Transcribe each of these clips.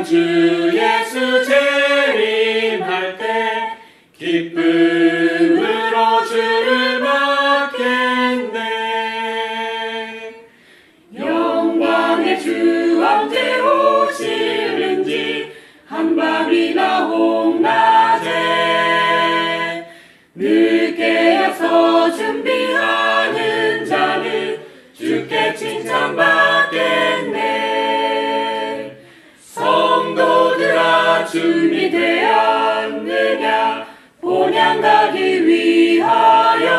주 예수 재림할 때 기쁨으로 주를 맞겠네. 영광의 주 언제 오시는지 한밤이나 홍낮에 늦게여서 준비하는 자는 주께 칭찬받겠네. 성도들아 준비되었느냐 본향 가기 위하여.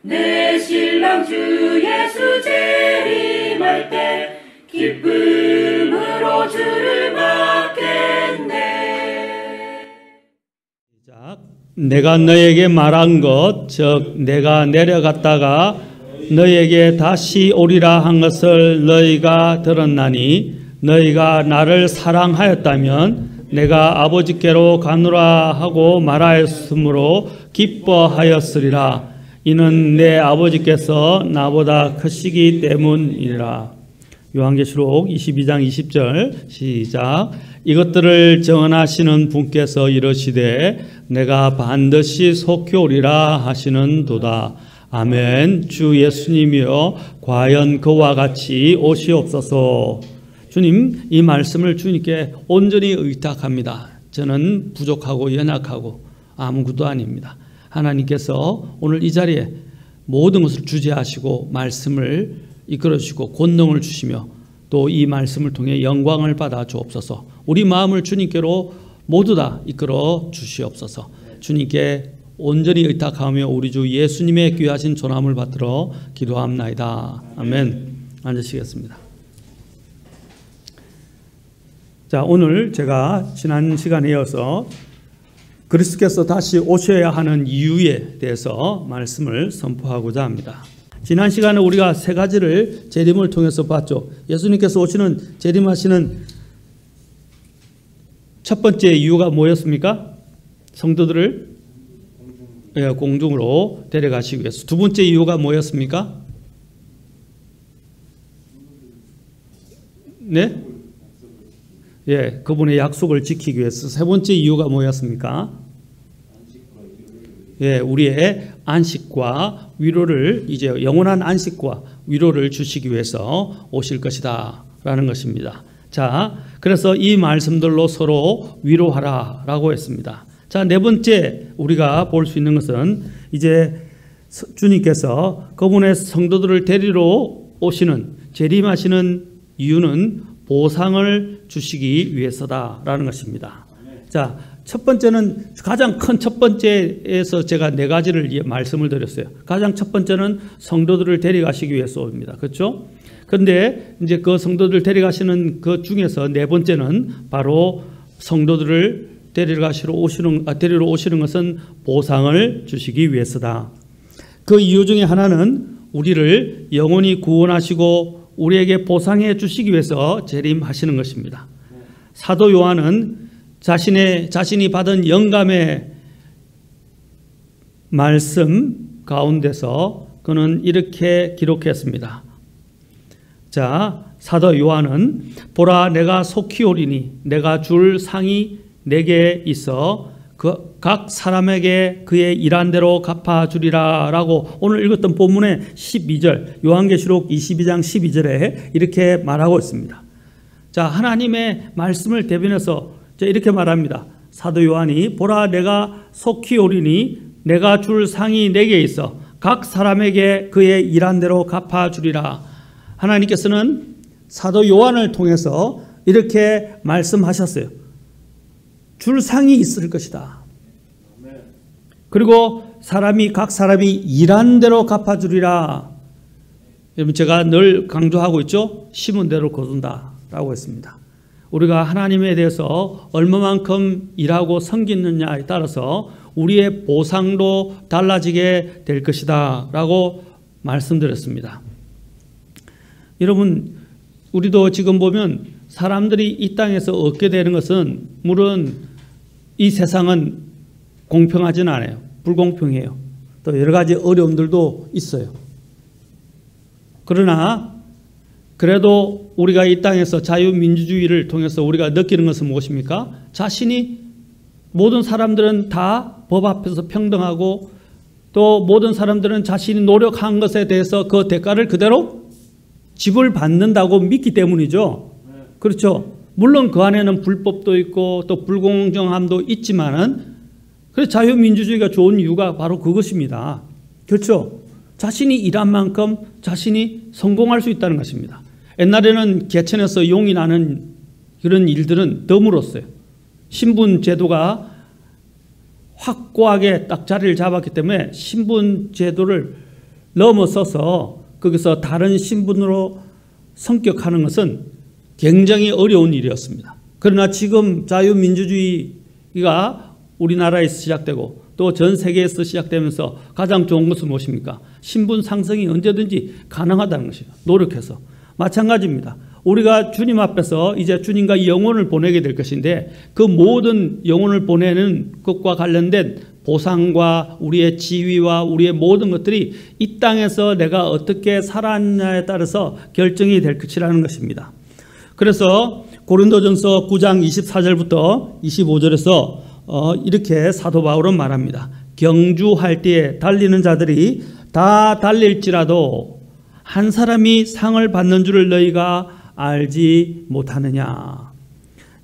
내 신랑 주 예수 재림할 때 기쁨으로 주를 맞겠네. 내가 너에게 말한 것, 즉 내가 내려갔다가 너에게 다시 오리라 한 것을 너희가 들었나니 너희가 나를 사랑하였다면 내가 아버지께로 가노라 하고 말하였으므로 기뻐하였으리라. 이는 내 아버지께서 나보다 크시기 때문이라. 요한계시록 22장 20절 시작. 이것들을 정언하시는 분께서 이르시되 내가 반드시 속히 오리라 하시는도다. 아멘. 주 예수님이여 과연 그와 같이 오시옵소서. 주님, 이 말씀을 주님께 온전히 의탁합니다. 저는 부족하고 연약하고 아무것도 아닙니다. 하나님께서 오늘 이 자리에 모든 것을 주재하시고 말씀을 이끌어 주시고 권능을 주시며 또 이 말씀을 통해 영광을 받아 주옵소서. 우리 마음을 주님께로 모두 다 이끌어 주시옵소서. 주님께 온전히 의탁하며 우리 주 예수님의 귀하신 존함을 받들어 기도합나이다. 아멘. 앉으시겠습니다. 자, 오늘 제가 지난 시간에 이어서 그리스도께서 다시 오셔야 하는 이유에 대해서 말씀을 선포하고자 합니다. 지난 시간에 우리가 세 가지를 재림을 통해서 봤죠. 예수님께서 오시는 재림하시는 첫 번째 이유가 뭐였습니까? 성도들을 공중으로 데려가시기 위해서. 두 번째 이유가 뭐였습니까? 네? 예, 그분의 약속을 지키기 위해서. 세 번째 이유가 뭐였습니까? 예, 우리의 안식과 위로를, 이제 영원한 안식과 위로를 주시기 위해서 오실 것이다 라는 것입니다. 자, 그래서 이 말씀들로 서로 위로하라 라고 했습니다. 자, 네 번째 우리가 볼 수 있는 것은 이제 주님께서 그분의 성도들을 데리러 오시는, 재림하시는 이유는 보상을 주시기 위해서다라는 것입니다. 자, 첫 번째는 가장 큰 첫 번째에서 제가 네 가지를 말씀을 드렸어요. 가장 첫 번째는 성도들을 데려가시기 위해서 옵니다. 그렇죠? 그런데 이제 그 성도들 데려가시는 그 중에서 네 번째는 바로 성도들을 데리러 오시는 것은 보상을 주시기 위해서다. 그 이유 중에 하나는 우리를 영원히 구원하시고 우리에게 보상해 주시기 위해서 재림하시는 것입니다. 사도 요한은 자신이 받은 영감의 말씀 가운데서 그는 이렇게 기록했습니다. 자, 사도 요한은 보라 내가 속히 오리니 내가 줄 상이 내게 있어 각 사람에게 그의 일한 대로 갚아주리라 라고 오늘 읽었던 본문의 12절 요한계시록 22장 12절에 이렇게 말하고 있습니다. 자, 하나님의 말씀을 대변해서 이렇게 말합니다. 사도 요한이 보라 내가 속히 오리니 내가 줄 상이 내게 있어 각 사람에게 그의 일한 대로 갚아주리라. 하나님께서는 사도 요한을 통해서 이렇게 말씀하셨어요. 줄 상이 있을 것이다. 그리고 각 사람이 일한 대로 갚아주리라. 여러분, 제가 늘 강조하고 있죠. 심은 대로 거둔다 라고 했습니다. 우리가 하나님에 대해서 얼마만큼 일하고 섬기느냐에 따라서 우리의 보상도 달라지게 될 것이다 라고 말씀드렸습니다. 여러분, 우리도 지금 보면 사람들이 이 땅에서 얻게 되는 것은 물론 이 세상은 공평하지는 않아요. 불공평해요. 또 여러 가지 어려움들도 있어요. 그러나 그래도 우리가 이 땅에서 자유민주주의를 통해서 우리가 느끼는 것은 무엇입니까? 자신이 모든 사람들은 다 법 앞에서 평등하고 또 모든 사람들은 자신이 노력한 것에 대해서 그 대가를 그대로 지불받는다고 믿기 때문이죠. 그렇죠. 물론 그 안에는 불법도 있고 또 불공정함도 있지만은 그래서 자유민주주의가 좋은 이유가 바로 그것입니다. 그렇죠. 자신이 일한 만큼 자신이 성공할 수 있다는 것입니다. 옛날에는 개천에서 용이 나는 그런 일들은 드물었어요. 신분 제도가 확고하게 딱 자리를 잡았기 때문에 신분 제도를 넘어서서 거기서 다른 신분으로 성격하는 것은 굉장히 어려운 일이었습니다. 그러나 지금 자유민주주의가 우리나라에서 시작되고 또 전 세계에서 시작되면서 가장 좋은 것은 무엇입니까? 신분 상승이 언제든지 가능하다는 것이에요. 노력해서. 마찬가지입니다. 우리가 주님 앞에서 이제 주님과 영혼을 보내게 될 것인데 그 모든 영혼을 보내는 것과 관련된 보상과 우리의 지위와 우리의 모든 것들이 이 땅에서 내가 어떻게 살았냐에 따라서 결정이 될 것이라는 것입니다. 그래서 고린도전서 9장 24절부터 25절에서 이렇게 사도 바울은 말합니다. 경주할 때에 달리는 자들이 다 달릴지라도 한 사람이 상을 받는 줄을 너희가 알지 못하느냐.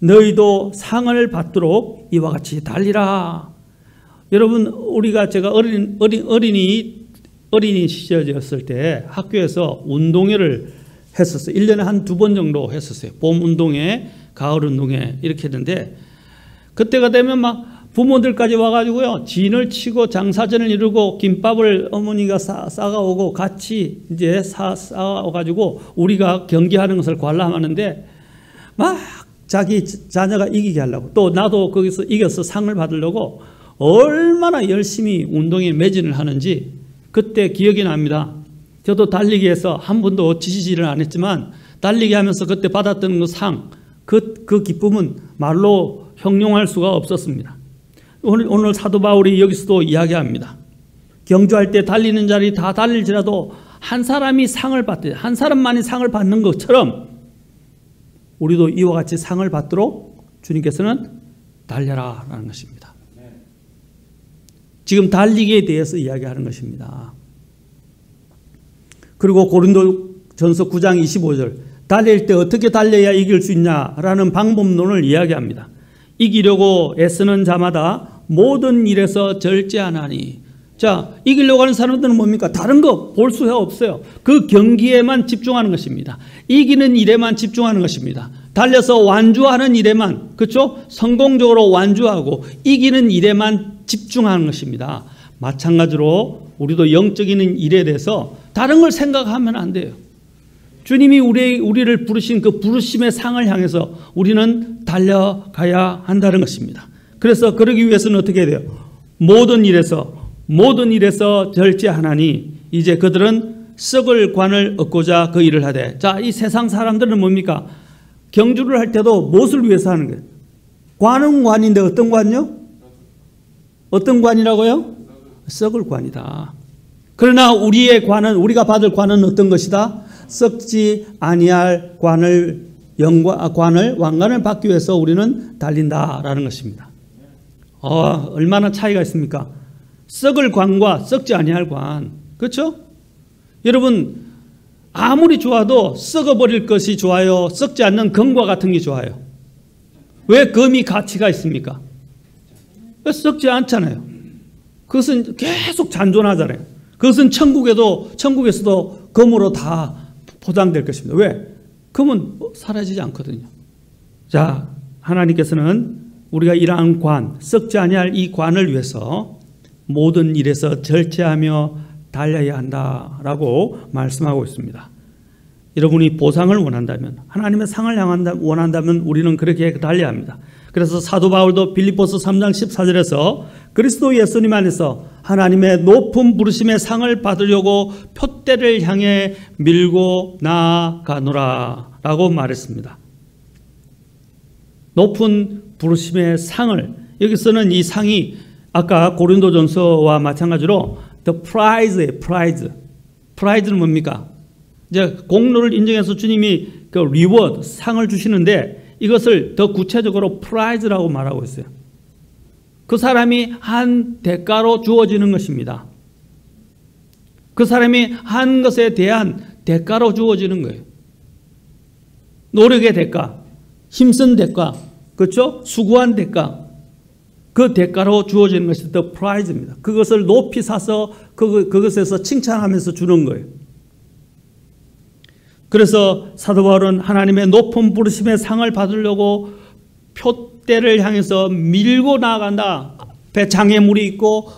너희도 상을 받도록 이와 같이 달리라. 여러분, 우리가 제가 어린이 시절이었을 때 학교에서 운동회를 했었어요. 1년에 한 2번 정도 했었어요. 봄 운동회, 가을 운동회 이렇게 했는데 그때가 되면 막 부모들까지 와가지고요, 진을 치고 장사전을 이루고 김밥을 어머니가 싸가오고 같이 이제 싸가가지고 우리가 경기하는 것을 관람하는데 막 자기 자녀가 이기게 하려고 또 나도 거기서 이겨서 상을 받으려고 얼마나 열심히 운동에 매진을 하는지 그때 기억이 납니다. 저도 달리기에서 한 번도 지지를 안 했지만 달리기 하면서 그때 받았던 그 상, 그 기쁨은 말로 형용할 수가 없었습니다. 오늘 사도 바울이 여기서도 이야기합니다. 경주할 때 달리는 자리 다 달릴지라도 한 사람이 상을 받듯 한 사람만이 상을 받는 것처럼 우리도 이와 같이 상을 받도록 주님께서는 달려라 라는 것입니다. 지금 대해서 이야기하는 것입니다. 그리고 고린도전서 9장 25절 달릴 때 어떻게 달려야 이길 수 있냐라는 방법론을 이야기합니다. 이기려고 애쓰는 자마다 모든 일에서 절제하나니. 자, 이기려고 하는 사람들은 뭡니까? 다른 거 볼 수가 없어요. 그 경기에만 집중하는 것입니다. 이기는 일에만 집중하는 것입니다. 달려서 완주하는 일에만, 그렇죠? 성공적으로 완주하고 이기는 일에만 집중하는 것입니다. 마찬가지로 우리도 영적인 일에 대해서 다른 걸 생각하면 안 돼요. 주님이 우리를 부르신 그 부르심의 상을 향해서 우리는 달려가야 한다는 것입니다. 그래서 그러기 위해서는 어떻게 해야 돼요? 모든 일에서 절제하나니 이제 그들은 썩을 관을 얻고자 그 일을 하되. 자, 이 세상 사람들은 뭡니까? 경주를 할 때도 무엇을 위해서 하는 거예요? 관은 관인데 어떤 관요? 어떤 관이라고요? 썩을 관이다. 그러나 우리의 관은, 우리가 받을 관은 어떤 것이다? 썩지 아니할 관을 왕관을 받기 위해서 우리는 달린다라는 것입니다. 얼마나 차이가 있습니까? 썩을 관과 썩지 아니할 관. 그렇죠? 여러분, 아무리 좋아도 썩어버릴 것이 좋아요? 썩지 않는 금과 같은 게 좋아요? 왜 금이 가치가 있습니까? 썩지 않잖아요. 그것은 계속 잔존하잖아요. 그것은 천국에서도 금으로 다 포장될 것입니다. 왜? 금은 사라지지 않거든요. 자, 하나님께서는 우리가 이러한 관, 썩지 아니할 이 관을 위해서 모든 일에서 절제하며 달려야 한다라고 말씀하고 있습니다. 여러분이 보상을 원한다면, 하나님의 상을 원한다면 우리는 그렇게 달려야 합니다. 그래서 사도 바울도 빌립보서 3장 14절에서 그리스도 예수님 안에서 하나님의 높은 부르심의 상을 받으려고 표대를 향해 밀고 나아가노라 라고 말했습니다. 높은 부르심의 상을, 여기서는 이 상이 아까 고린도전서와 마찬가지로 the prize예요. prize는 뭡니까? 이제 공로를 인정해서 주님이 그 리워드, 상을 주시는데 이것을 더 구체적으로 프라이즈라고 말하고 있어요. 그 사람이 한 대가로 주어지는 것입니다. 그 사람이 한 것에 대한 대가로 주어지는 거예요. 노력의 대가, 힘쓴 대가, 그렇죠? 수고한 대가, 그 대가로 주어지는 것이 더 프라이즈입니다. 그것을 높이 사서 그것에서 칭찬하면서 주는 거예요. 그래서 사도 바울은 하나님의 높은 부르심의 상을 받으려고 표대를 향해서 밀고 나아간다. 배 장애물이 있고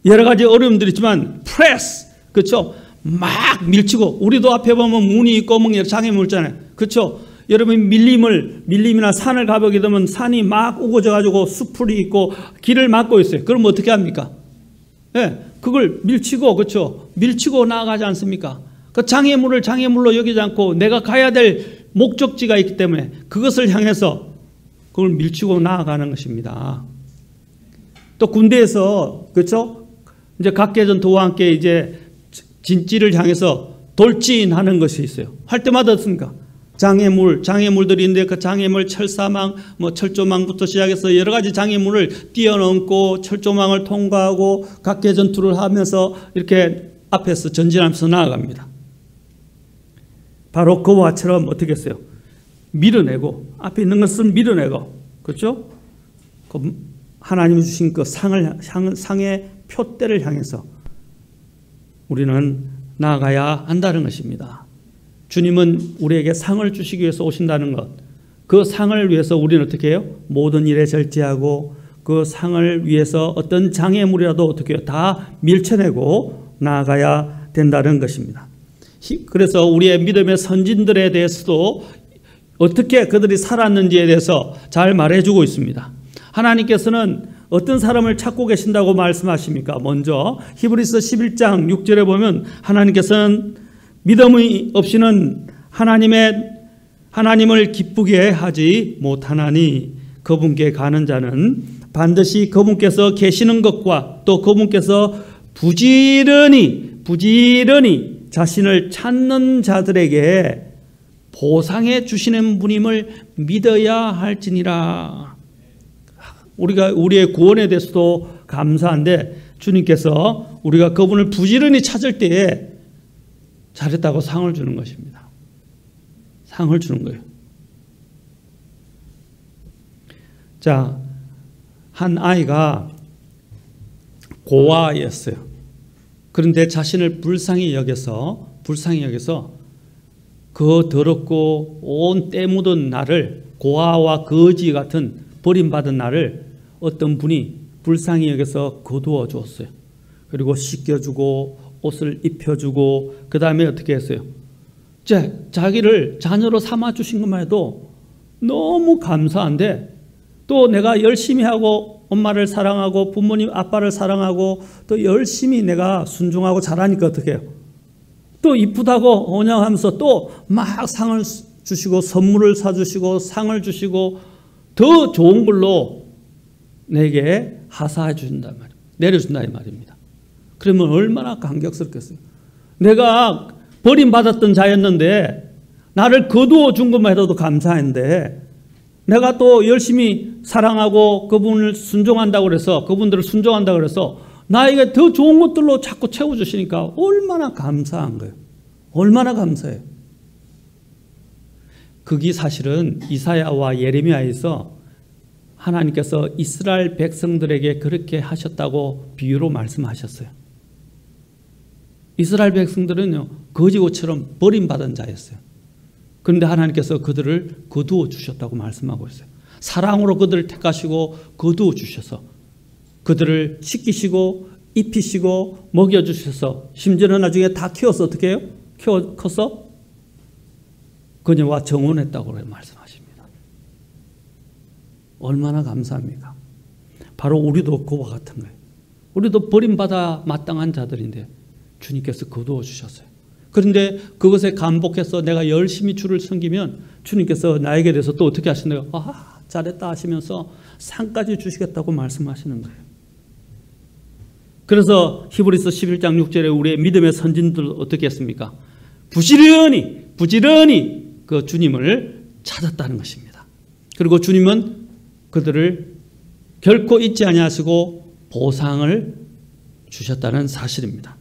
여러 가지 어려움들이 있지만 프레스, 그렇죠? 막 밀치고, 우리도 앞에 보면 문이 있고 장애물 있잖아요. 그렇죠? 여러분 밀림이나 산을 가보게 되면 산이 막 우거져 가지고 수풀이 있고 길을 막고 있어요. 그럼 어떻게 합니까? 그걸 밀치고, 그렇죠? 밀치고 나아가지 않습니까? 그 장애물을 장애물로 여기지 않고 내가 가야 될 목적지가 있기 때문에 그것을 향해서 그걸 밀치고 나아가는 것입니다. 또 군대에서, 그렇죠? 이제 각개전투와 함께 이제 진지를 향해서 돌진하는 것이 있어요. 할 때마다 어떻습니까? 장애물들이 있는데 그 장애물 철사망, 철조망부터 시작해서 여러 가지 장애물을 뛰어넘고 철조망을 통과하고 각개전투를 하면서 이렇게 앞에서 전진하면서 나아갑니다. 바로 그와 같처럼 어떻게 했어요? 밀어내고, 앞에 있는 것을 밀어내고, 그렇죠? 하나님이 주신 그 상의 표대를 향해서 우리는 나아가야 한다는 것입니다. 주님은 우리에게 상을 주시기 위해서 오신다는 것, 그 상을 위해서 우리는 어떻게 해요? 모든 일에 절제하고 그 상을 위해서 어떤 장애물이라도 어떻게 해요? 다 밀쳐내고 나아가야 된다는 것입니다. 그래서 우리의 믿음의 선진들에 대해서도 어떻게 그들이 살았는지에 대해서 잘 말해주고 있습니다. 하나님께서는 어떤 사람을 찾고 계신다고 말씀하십니까? 먼저 히브리서 11장 6절에 보면 하나님께서는 믿음이 없이는 하나님을 기쁘게 하지 못하나니 그분께 가는 자는 반드시 그분께서 계시는 것과 또 그분께서 부지런히 자신을 찾는 자들에게 보상해 주시는 분임을 믿어야 할지니라. 우리가 우리의 구원에 대해서도 감사한데 주님께서 우리가 그분을 부지런히 찾을 때에 잘했다고 상을 주는 것입니다. 상을 주는 거예요. 자, 한 아이가 고아였어요. 그런데 자신을 불쌍히 여겨서 그 더럽고 온 때 묻은 나를, 고아와 거지 같은 버림받은 나를 어떤 분이 불쌍히 여겨서 거두어 주었어요. 그리고 씻겨주고 옷을 입혀주고 그 다음에 어떻게 했어요? 자기를 자녀로 삼아주신 것만 해도 너무 감사한데, 또 내가 열심히 하고 엄마를 사랑하고 부모님 아빠를 사랑하고 또 열심히 내가 순종하고 잘하니까 어떻게 해요? 또 이쁘다고 언양하면서 또 막 상을 주시고 선물을 사주시고 상을 주시고 더 좋은 걸로 내게 하사해 주신단 말이에요. 내려준다 이 말입니다. 그러면 얼마나 감격스럽겠어요. 내가 버림받았던 자였는데 나를 거두어 준 것만 해도 감사한데, 내가 또 열심히 사랑하고 그분을 순종한다고 그래서, 그분들을 순종한다고 그래서 나에게 더 좋은 것들로 자꾸 채워주시니까 얼마나 감사한 거예요. 얼마나 감사해요. 그게 사실은 이사야와 예레미야에서 하나님께서 이스라엘 백성들에게 그렇게 하셨다고 비유로 말씀하셨어요. 이스라엘 백성들은요, 거지고처럼 버림받은 자였어요. 그런데 하나님께서 그들을 거두어 주셨다고 말씀하고 있어요. 사랑으로 그들을 택하시고 거두어 주셔서 그들을 씻기시고 입히시고 먹여주셔서 심지어는 나중에 다 키워서 어떻게 해요? 커서 그녀와 정혼했다고 말씀하십니다. 얼마나 감사합니까? 바로 우리도 그와 같은 거예요. 우리도 버림받아 마땅한 자들인데 주님께서 거두어 주셨어요. 그런데 그것에 감복해서 내가 열심히 주를 섬기면 주님께서 나에게 대해서 또 어떻게 하시나요? 잘했다 하시면서 상까지 주시겠다고 말씀하시는 거예요. 그래서 히브리서 11장 6절에 우리의 믿음의 선진들 어떻게 했습니까? 부지런히 그 주님을 찾았다는 것입니다. 그리고 주님은 그들을 결코 잊지 아니하시고 보상을 주셨다는 사실입니다.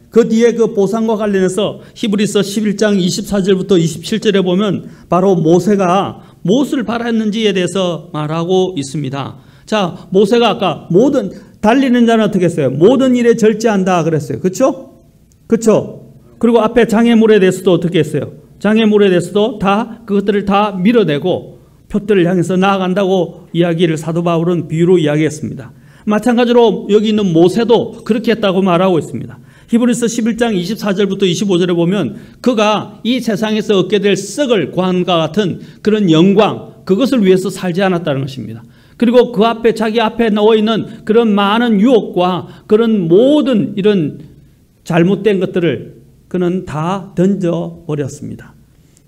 그 뒤에 그 보상과 관련해서 히브리서 11장 24절부터 27절에 보면 바로 모세가 무엇을 바랐는지에 대해서 말하고 있습니다. 자, 모세가 아까 모든 달리는 자는 어떻게 했어요? 모든 일에 절제한다 그랬어요. 그렇죠? 그렇죠? 그리고 앞에 장애물에 대해서도 어떻게 했어요? 장애물에 대해서도 다 그것들을 다 밀어내고 표들을 향해서 나아간다고 이야기를 사도 바울은 비유로 이야기했습니다. 마찬가지로 여기 있는 모세도 그렇게 했다고 말하고 있습니다. 히브리서 11장 24절부터 25절에 보면 그가 이 세상에서 얻게 될 썩을 관과 같은 그런 영광, 그것을 위해서 살지 않았다는 것입니다. 그리고 그 앞에 자기 앞에 나와 있는 그런 많은 유혹과 그런 모든 이런 잘못된 것들을 그는 다 던져버렸습니다.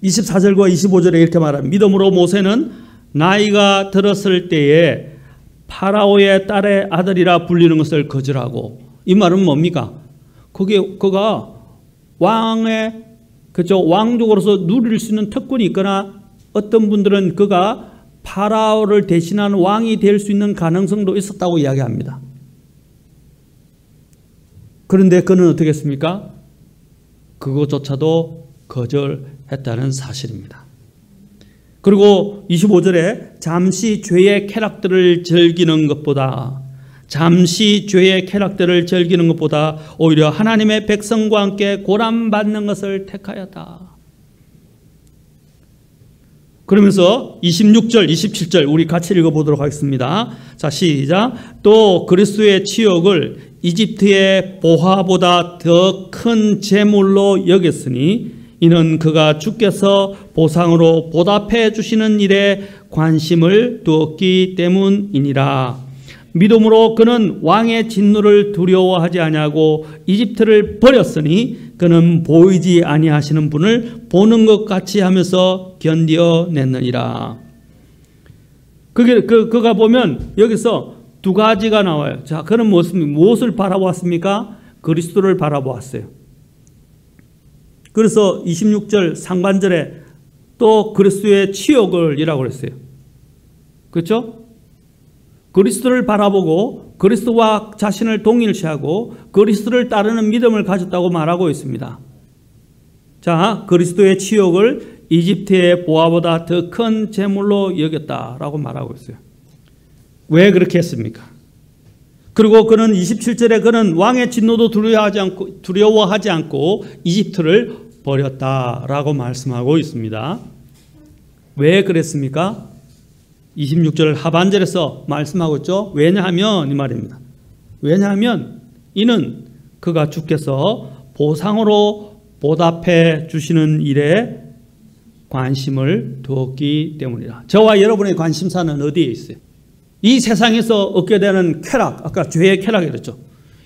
24절과 25절에 이렇게 말합니다. 믿음으로 모세는 나이가 들었을 때에 파라오의 딸의 아들이라 불리는 것을 거절하고, 이 말은 뭡니까? 그가 왕의 왕족으로서 누릴 수 있는 특권이 있거나 어떤 분들은 그가 파라오를 대신한 왕이 될 수 있는 가능성도 있었다고 이야기합니다. 그런데 그는 어떻게 했습니까? 그것조차도 거절했다는 사실입니다. 그리고 25절에 잠시 죄의 쾌락들을 즐기는 것보다 오히려 하나님의 백성과 함께 고난받는 것을 택하였다. 그러면서 26절, 27절 우리 같이 읽어보도록 하겠습니다. 자, 시작. 또 그리스도의 치욕을 이집트의 보화보다 더 큰 재물로 여겼으니 이는 그가 주께서 보상으로 보답해 주시는 일에 관심을 두었기 때문이니라. 믿음으로 그는 왕의 진노를 두려워하지 아니하고 이집트를 버렸으니 그는 보이지 아니하시는 분을 보는 것 같이 하면서 견뎌냈느니라. 그가 보면 여기서 두 가지가 나와요. 자, 그는 무엇을 바라보았습니까? 그리스도를 바라보았어요. 그래서 26절 상반절에 또 그리스도의 치욕을 이라고 그랬어요. 그렇죠? 그리스도를 바라보고 그리스도와 자신을 동일시하고 그리스도를 따르는 믿음을 가졌다고 말하고 있습니다. 자, 그리스도의 치욕을 이집트의 보화보다 더 큰 재물로 여겼다라고 말하고 있어요. 왜 그렇게 했습니까? 그리고 그는 27절에 그는 왕의 진노도 두려워하지 않고 이집트를 버렸다라고 말씀하고 있습니다. 왜 그랬습니까? 26절 하반절에서 말씀하고 있죠. 왜냐하면 이 말입니다. 왜냐하면 이는 그가 주께서 보상으로 보답해 주시는 일에 관심을 두었기 때문이다. 저와 여러분의 관심사는 어디에 있어요? 이 세상에서 얻게 되는 쾌락, 아까 죄의 쾌락이랬죠.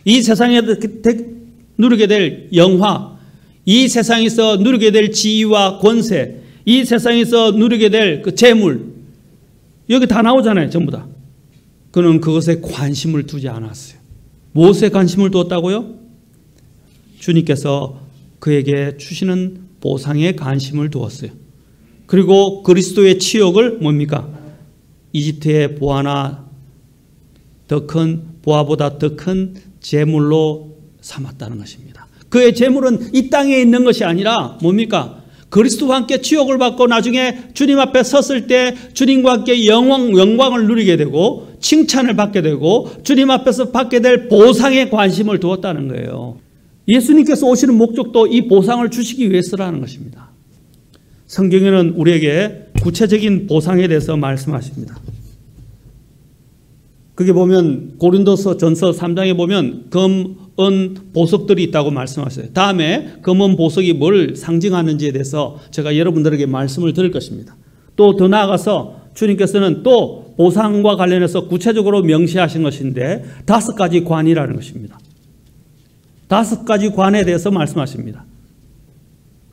이 세상에서 누리게 될 영화, 이 세상에서 누리게 될 지위와 권세, 이 세상에서 누리게 될 그 재물, 여기 다 나오잖아요. 전부 다. 그는 그것에 관심을 두지 않았어요. 무엇에 관심을 두었다고요? 주님께서 그에게 주시는 보상에 관심을 두었어요. 그리고 그리스도의 치욕을 뭡니까? 이집트의 보화나 보화보다 더 큰 재물로 삼았다는 것입니다. 그의 재물은 이 땅에 있는 것이 아니라 뭡니까? 그리스도와 함께 치욕을 받고 나중에 주님 앞에 섰을 때 주님과 함께 영광을 누리게 되고 칭찬을 받게 되고 주님 앞에서 받게 될 보상에 관심을 두었다는 거예요. 예수님께서 오시는 목적도 이 보상을 주시기 위해서라는 것입니다. 성경에는 우리에게 구체적인 보상에 대해서 말씀하십니다. 그게 보면 고린도서 전서 3장에 보면 금, 은, 보석들이 있다고 말씀하셨어요. 다음에 금, 은, 보석이 뭘 상징하는지에 대해서 제가 여러분들에게 말씀을 드릴 것입니다. 또 더 나아가서 주님께서는 또 보상과 관련해서 구체적으로 명시하신 것인데 5가지 관이라는 것입니다. 5가지 관에 대해서 말씀하십니다.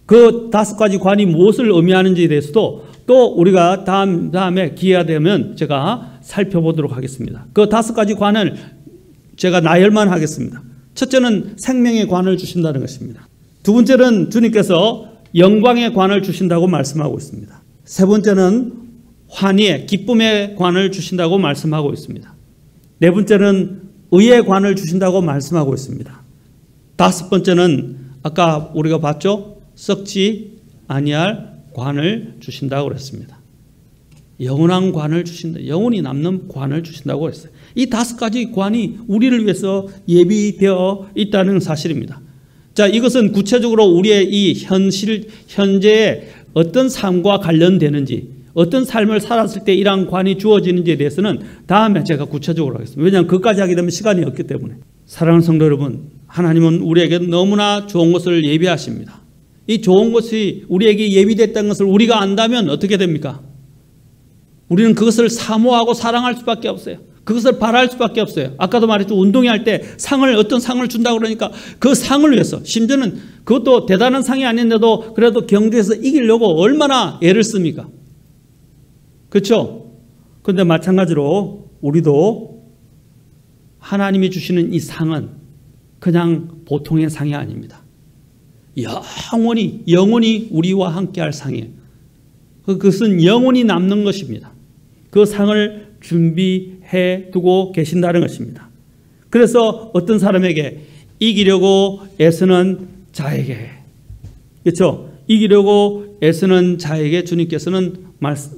그 5가지 관이 무엇을 의미하는지에 대해서도 또 우리가 다음에 기회가 되면 제가 살펴보도록 하겠습니다. 그 5가지 관을 제가 나열만 하겠습니다. 첫째는 생명의 관을 주신다는 것입니다. 두 번째는 주님께서 영광의 관을 주신다고 말씀하고 있습니다. 세 번째는 환희의 기쁨의 관을 주신다고 말씀하고 있습니다. 네 번째는 의의 관을 주신다고 말씀하고 있습니다. 다섯 번째는 아까 우리가 봤죠? 썩지 아니할 관을 주신다고 그랬습니다. 영원한 관을 주신다. 영원히 남는 관을 주신다고 했어요. 이 다섯 가지 관이 우리를 위해서 예비되어 있다는 사실입니다. 자, 이것은 구체적으로 우리의 이 현재의 어떤 삶과 관련되는지, 어떤 삶을 살았을 때 이러한 관이 주어지는지에 대해서는 다음에 제가 구체적으로 하겠습니다. 왜냐하면 그것까지 하게 되면 시간이 없기 때문에. 사랑하는 성도 여러분, 하나님은 우리에게 너무나 좋은 것을 예비하십니다. 이 좋은 것이 우리에게 예비됐다는 것을 우리가 안다면 어떻게 됩니까? 우리는 그것을 사모하고 사랑할 수밖에 없어요. 그것을 바랄 수밖에 없어요. 아까도 말했죠. 운동회 할 때 어떤 상을 준다고 그러니까 그 상을 위해서, 심지어는 그것도 대단한 상이 아닌데도 그래도 경주에서 이기려고 얼마나 애를 씁니까? 그렇죠? 그런데 마찬가지로 우리도 하나님이 주시는 이 상은 그냥 보통의 상이 아닙니다. 영원히 우리와 함께할 상이에요. 그것은 영원히 남는 것입니다. 그 상을 준비해 두고 계신다는 것입니다. 그래서 어떤 사람에게 이기려고 애쓰는 자에게, 그렇죠? 이기려고 애쓰는 자에게 주님께서는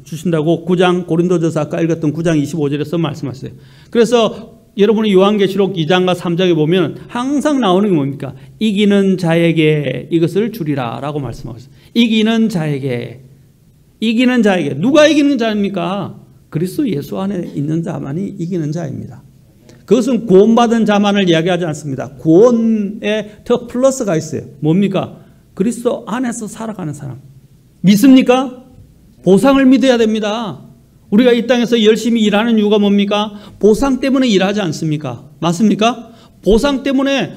주신다고 고린도전서 아까 읽었던 9장 25절에서 말씀하셨어요. 그래서 여러분이 요한계시록 2장과 3장에 보면 항상 나오는 게 뭡니까? 이기는 자에게 이것을 주리라 라고 말씀하셨어요. 이기는 자에게. 누가 이기는 자입니까? 그리스도 예수 안에 있는 자만이 이기는 자입니다. 그것은 구원받은 자만을 이야기하지 않습니다. 구원에 더 플러스가 있어요. 뭡니까? 그리스도 안에서 살아가는 사람. 믿습니까? 보상을 믿어야 됩니다. 우리가 이 땅에서 열심히 일하는 이유가 뭡니까? 보상 때문에 일하지 않습니까? 맞습니까? 보상 때문에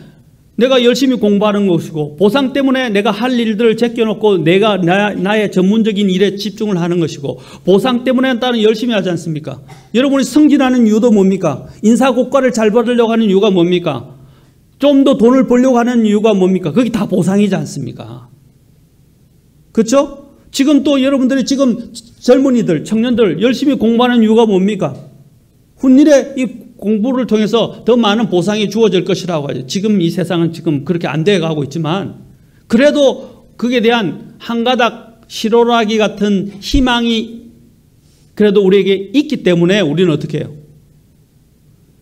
내가 열심히 공부하는 것이고, 보상 때문에 내가 할 일들을 제껴놓고 내가 나의 전문적인 일에 집중을 하는 것이고, 보상 때문에 나는 열심히 하지 않습니까? 여러분이 승진하는 이유도 뭡니까? 인사고과를 잘 받으려고 하는 이유가 뭡니까? 좀 더 돈을 벌려고 하는 이유가 뭡니까? 그게 다 보상이지 않습니까? 그렇죠? 지금 또 여러분들이 지금 젊은이들, 청년들 열심히 공부하는 이유가 뭡니까? 훗일에 이 공부를 통해서 더 많은 보상이 주어질 것이라고 하죠. 지금 이 세상은 지금 그렇게 안 돼 가고 있지만, 그래도 그에 대한 한 가닥 시로라기 같은 희망이 그래도 우리에게 있기 때문에 우리는 어떻게 해요?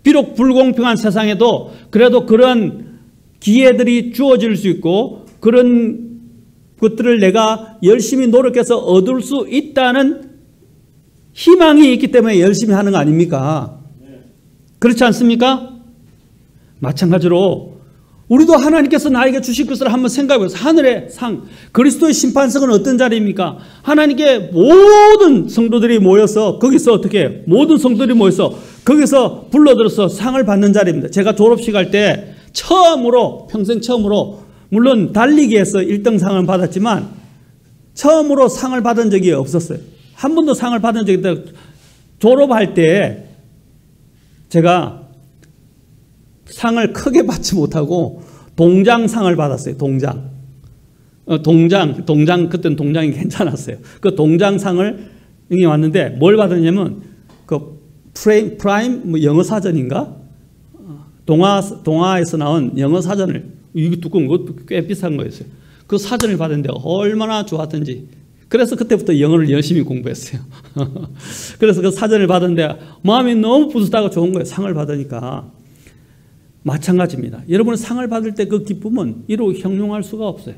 비록 불공평한 세상에도 그래도 그런 기회들이 주어질 수 있고, 그런 것들을 내가 열심히 노력해서 얻을 수 있다는 희망이 있기 때문에 열심히 하는 거 아닙니까? 그렇지 않습니까? 마찬가지로 우리도 하나님께서 나에게 주실 것을 한번 생각해 보세요. 하늘의 상, 그리스도의 심판석은 어떤 자리입니까? 하나님께 모든 성도들이 모여서 거기서 어떻게 해요? 모든 성도들이 모여서 거기서 불러들어서 상을 받는 자리입니다. 제가 졸업식 할 때 평생 처음으로 물론 달리기에서 1등상을 받았지만 처음으로 상을 받은 적이 없었어요. 한 번도 상을 받은 적이 없어요. 졸업할 때 제가 상을 크게 받지 못하고 동장상을 받았어요. 동장, 그때는 동장이 괜찮았어요. 그 동장상을 이게 왔는데 뭘 받았냐면 그 프라임 영어 사전인가? 동아에서 나온 영어 사전을, 이거 두꺼운 것도 꽤 비싼 거였어요. 그 사전을 받았는데 얼마나 좋았던지. 그래서 그때부터 영어를 열심히 공부했어요. 그래서 그 사전을 받았는데 마음이 너무 뿌듯하고 좋은 거예요. 상을 받으니까. 마찬가지입니다. 여러분 상을 받을 때 그 기쁨은 이루 형용할 수가 없어요.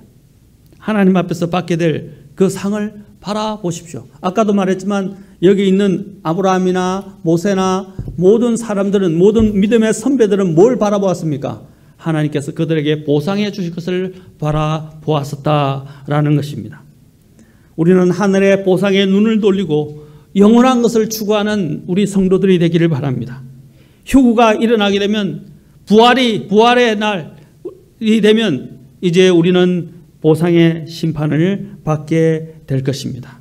하나님 앞에서 받게 될 그 상을 바라보십시오. 아까도 말했지만 여기 있는 아브라함이나 모세나 모든 사람들은, 모든 믿음의 선배들은 뭘 바라보았습니까? 하나님께서 그들에게 보상해 주실 것을 바라보았었다라는 것입니다. 우리는 하늘의 보상에 눈을 돌리고 영원한 것을 추구하는 우리 성도들이 되기를 바랍니다. 휴구가 일어나게 되면, 부활의 날이 되면 이제 우리는 보상의 심판을 받게 될 것입니다.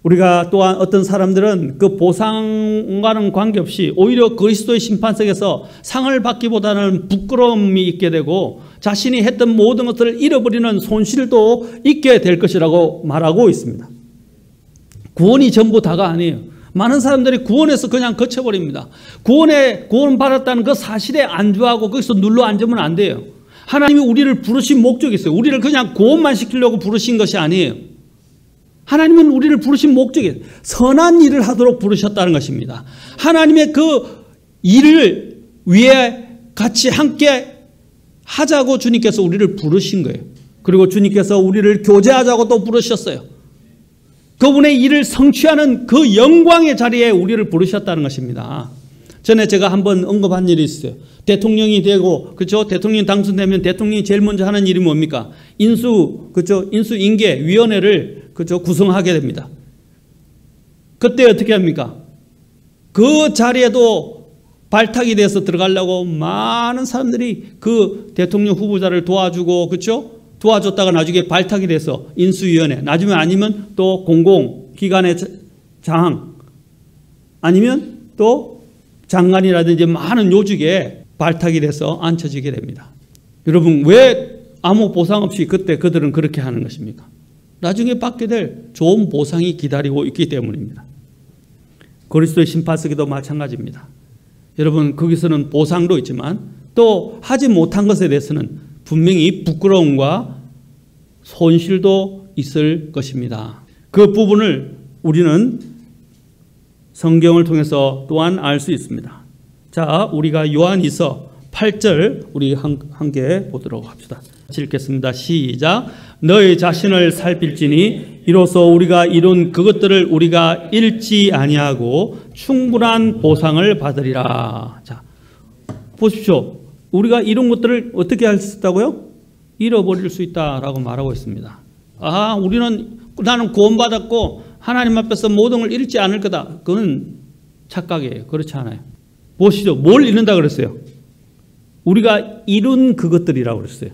우리가 또한 어떤 사람들은 그 보상과는 관계없이 오히려 그리스도의 심판석에서 상을 받기보다는 부끄러움이 있게 되고 자신이 했던 모든 것들을 잃어버리는 손실도 있게 될 것이라고 말하고 있습니다. 구원이 전부 다가 아니에요. 많은 사람들이 구원에서 그냥 거쳐버립니다. 구원 받았다는 그 사실에 안주하고 거기서 눌러 앉으면 안 돼요. 하나님이 우리를 부르신 목적이 있어요. 우리를 그냥 구원만 시키려고 부르신 것이 아니에요. 하나님은 우리를 부르신 목적이 선한 일을 하도록 부르셨다는 것입니다. 하나님의 그 일을 위해 같이 함께 하자고 주님께서 우리를 부르신 거예요. 그리고 주님께서 우리를 교제하자고 또 부르셨어요. 그분의 일을 성취하는 그 영광의 자리에 우리를 부르셨다는 것입니다. 전에 제가 한번 언급한 일이 있어요. 대통령이 되고, 그렇죠? 대통령이 당선되면 대통령이 제일 먼저 하는 일이 뭡니까? 인수인계위원회를, 그렇죠? 구성하게 됩니다. 그때 어떻게 합니까? 그 자리에도 발탁이 돼서 들어가려고 많은 사람들이 그 대통령 후보자를 도와주고, 그렇죠? 도와줬다가 나중에 발탁이 돼서 인수위원회, 나중에 아니면 또 공공기관의 장, 아니면 또 장관이라든지 많은 요직에 발탁이 돼서 앉혀지게 됩니다. 여러분, 왜 아무 보상 없이 그때 그들은 그렇게 하는 것입니까? 나중에 받게 될 좋은 보상이 기다리고 있기 때문입니다. 그리스도의 심판석에도 마찬가지입니다. 여러분, 거기서는 보상도 있지만 또 하지 못한 것에 대해서는 분명히 부끄러움과 손실도 있을 것입니다. 그 부분을 우리는 성경을 통해서 또한 알 수 있습니다. 자, 우리가 요한이서 8절 우리 함께 보도록 합시다. 읽겠습니다. 시작. 너희 자신을 살필지니 이로써 우리가 이룬 그것들을 우리가 잃지 아니하고 충분한 보상을 받으리라. 자, 보십시오. 우리가 이룬 것들을 어떻게 할 수 있다고요? 잃어버릴 수 있다라고 말하고 있습니다. 나는 구원받았고 하나님 앞에서 모든 걸 잃지 않을 거다. 그건 착각이에요. 그렇지 않아요. 보시죠. 뭘 잃는다 그랬어요? 우리가 이룬 그것들이라고 그랬어요.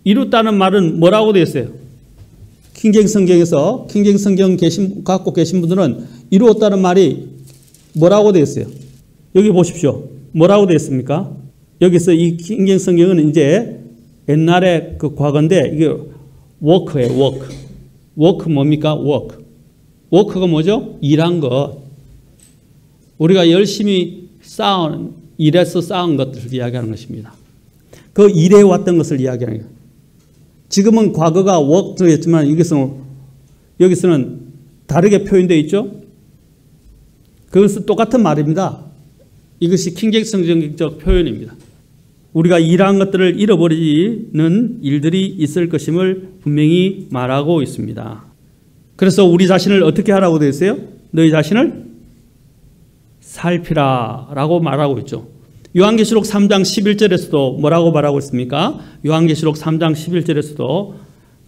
이뤘다는 말은 뭐라고 되어 있어요? 킹제임스 성경에서, 킹제임스 성경 갖고 계신 분들은 이루었다는 말이 뭐라고 되어 있어요? 여기 보십시오. 뭐라고 되어 있습니까? 여기서 이 킹제임스 성경은 이제 옛날에 그 과거인데 이게 워크예요. 워크 뭡니까? 워크가 뭐죠? 일한 것. 우리가 열심히 일해서 쌓은 것들을 이야기하는 것입니다. 그 일해왔던 것을 이야기하는 거예요. 지금은 과거가 워크였지만 여기서는 다르게 표현되어 있죠. 그것은 똑같은 말입니다. 이것이 킹제임스 성경적 표현입니다. 우리가 일한 것들을 잃어버리는 일들이 있을 것임을 분명히 말하고 있습니다. 그래서 우리 자신을 어떻게 하라고 되어 있어요? 너희 자신을 살피라 라고 말하고 있죠. 요한계시록 3장 11절에서도 뭐라고 말하고 있습니까? 요한계시록 3장 11절에서도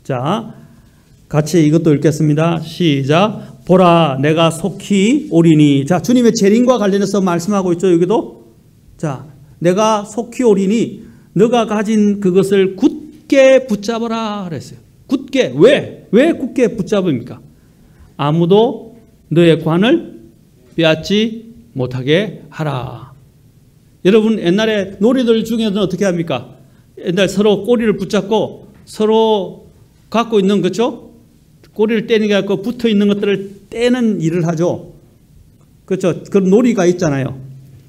자, 같이 이것도 읽겠습니다. 시작. 보라, 내가 속히 오리니. 자, 주님의 재림과 관련해서 말씀하고 있죠. 여기도. 자, 내가 속히 오리니 너가 가진 그것을 굳게 붙잡아라 그랬어요. 굳게. 왜 굳게 붙잡습니까? 아무도 너의 관을 빼앗지 못하게 하라. 여러분, 옛날에 놀이들 중에는 어떻게 합니까? 옛날 서로 꼬리를 붙잡고 서로 갖고 있는 거죠. 꼬리를 떼는 게 아니고 붙어 있는 것들을 떼는 일을 하죠. 그렇죠. 그런 놀이가 있잖아요.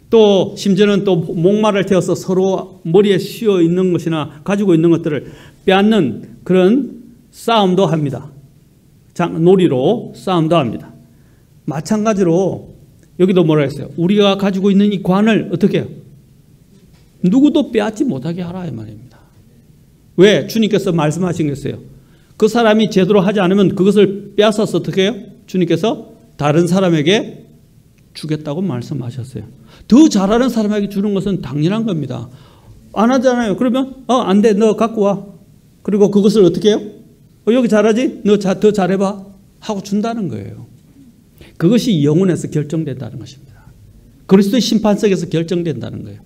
또 심지어는 또 목말을 태워서 서로 머리에 씌어 있는 것이나 가지고 있는 것들을 빼앗는 그런 싸움도 합니다. 놀이로 싸움도 합니다. 마찬가지로 여기도 뭐라 했어요? 우리가 가지고 있는 이 관을 어떻게 해요? 누구도 빼앗지 못하게 하라 이 말입니다. 왜? 주님께서 말씀하신 것이에요. 그 사람이 제대로 하지 않으면 그것을 빼앗아서 어떻게 해요? 주님께서 다른 사람에게 주겠다고 말씀하셨어요. 더 잘하는 사람에게 주는 것은 당연한 겁니다. 안 하잖아요. 그러면 안 돼. 너 갖고 와. 그리고 그것을 어떻게 해요? 여기 잘하지? 너 더 잘해봐. 하고 준다는 거예요. 그것이 영혼에서 결정된다는 것입니다. 그리스도의 심판석에서 결정된다는 거예요.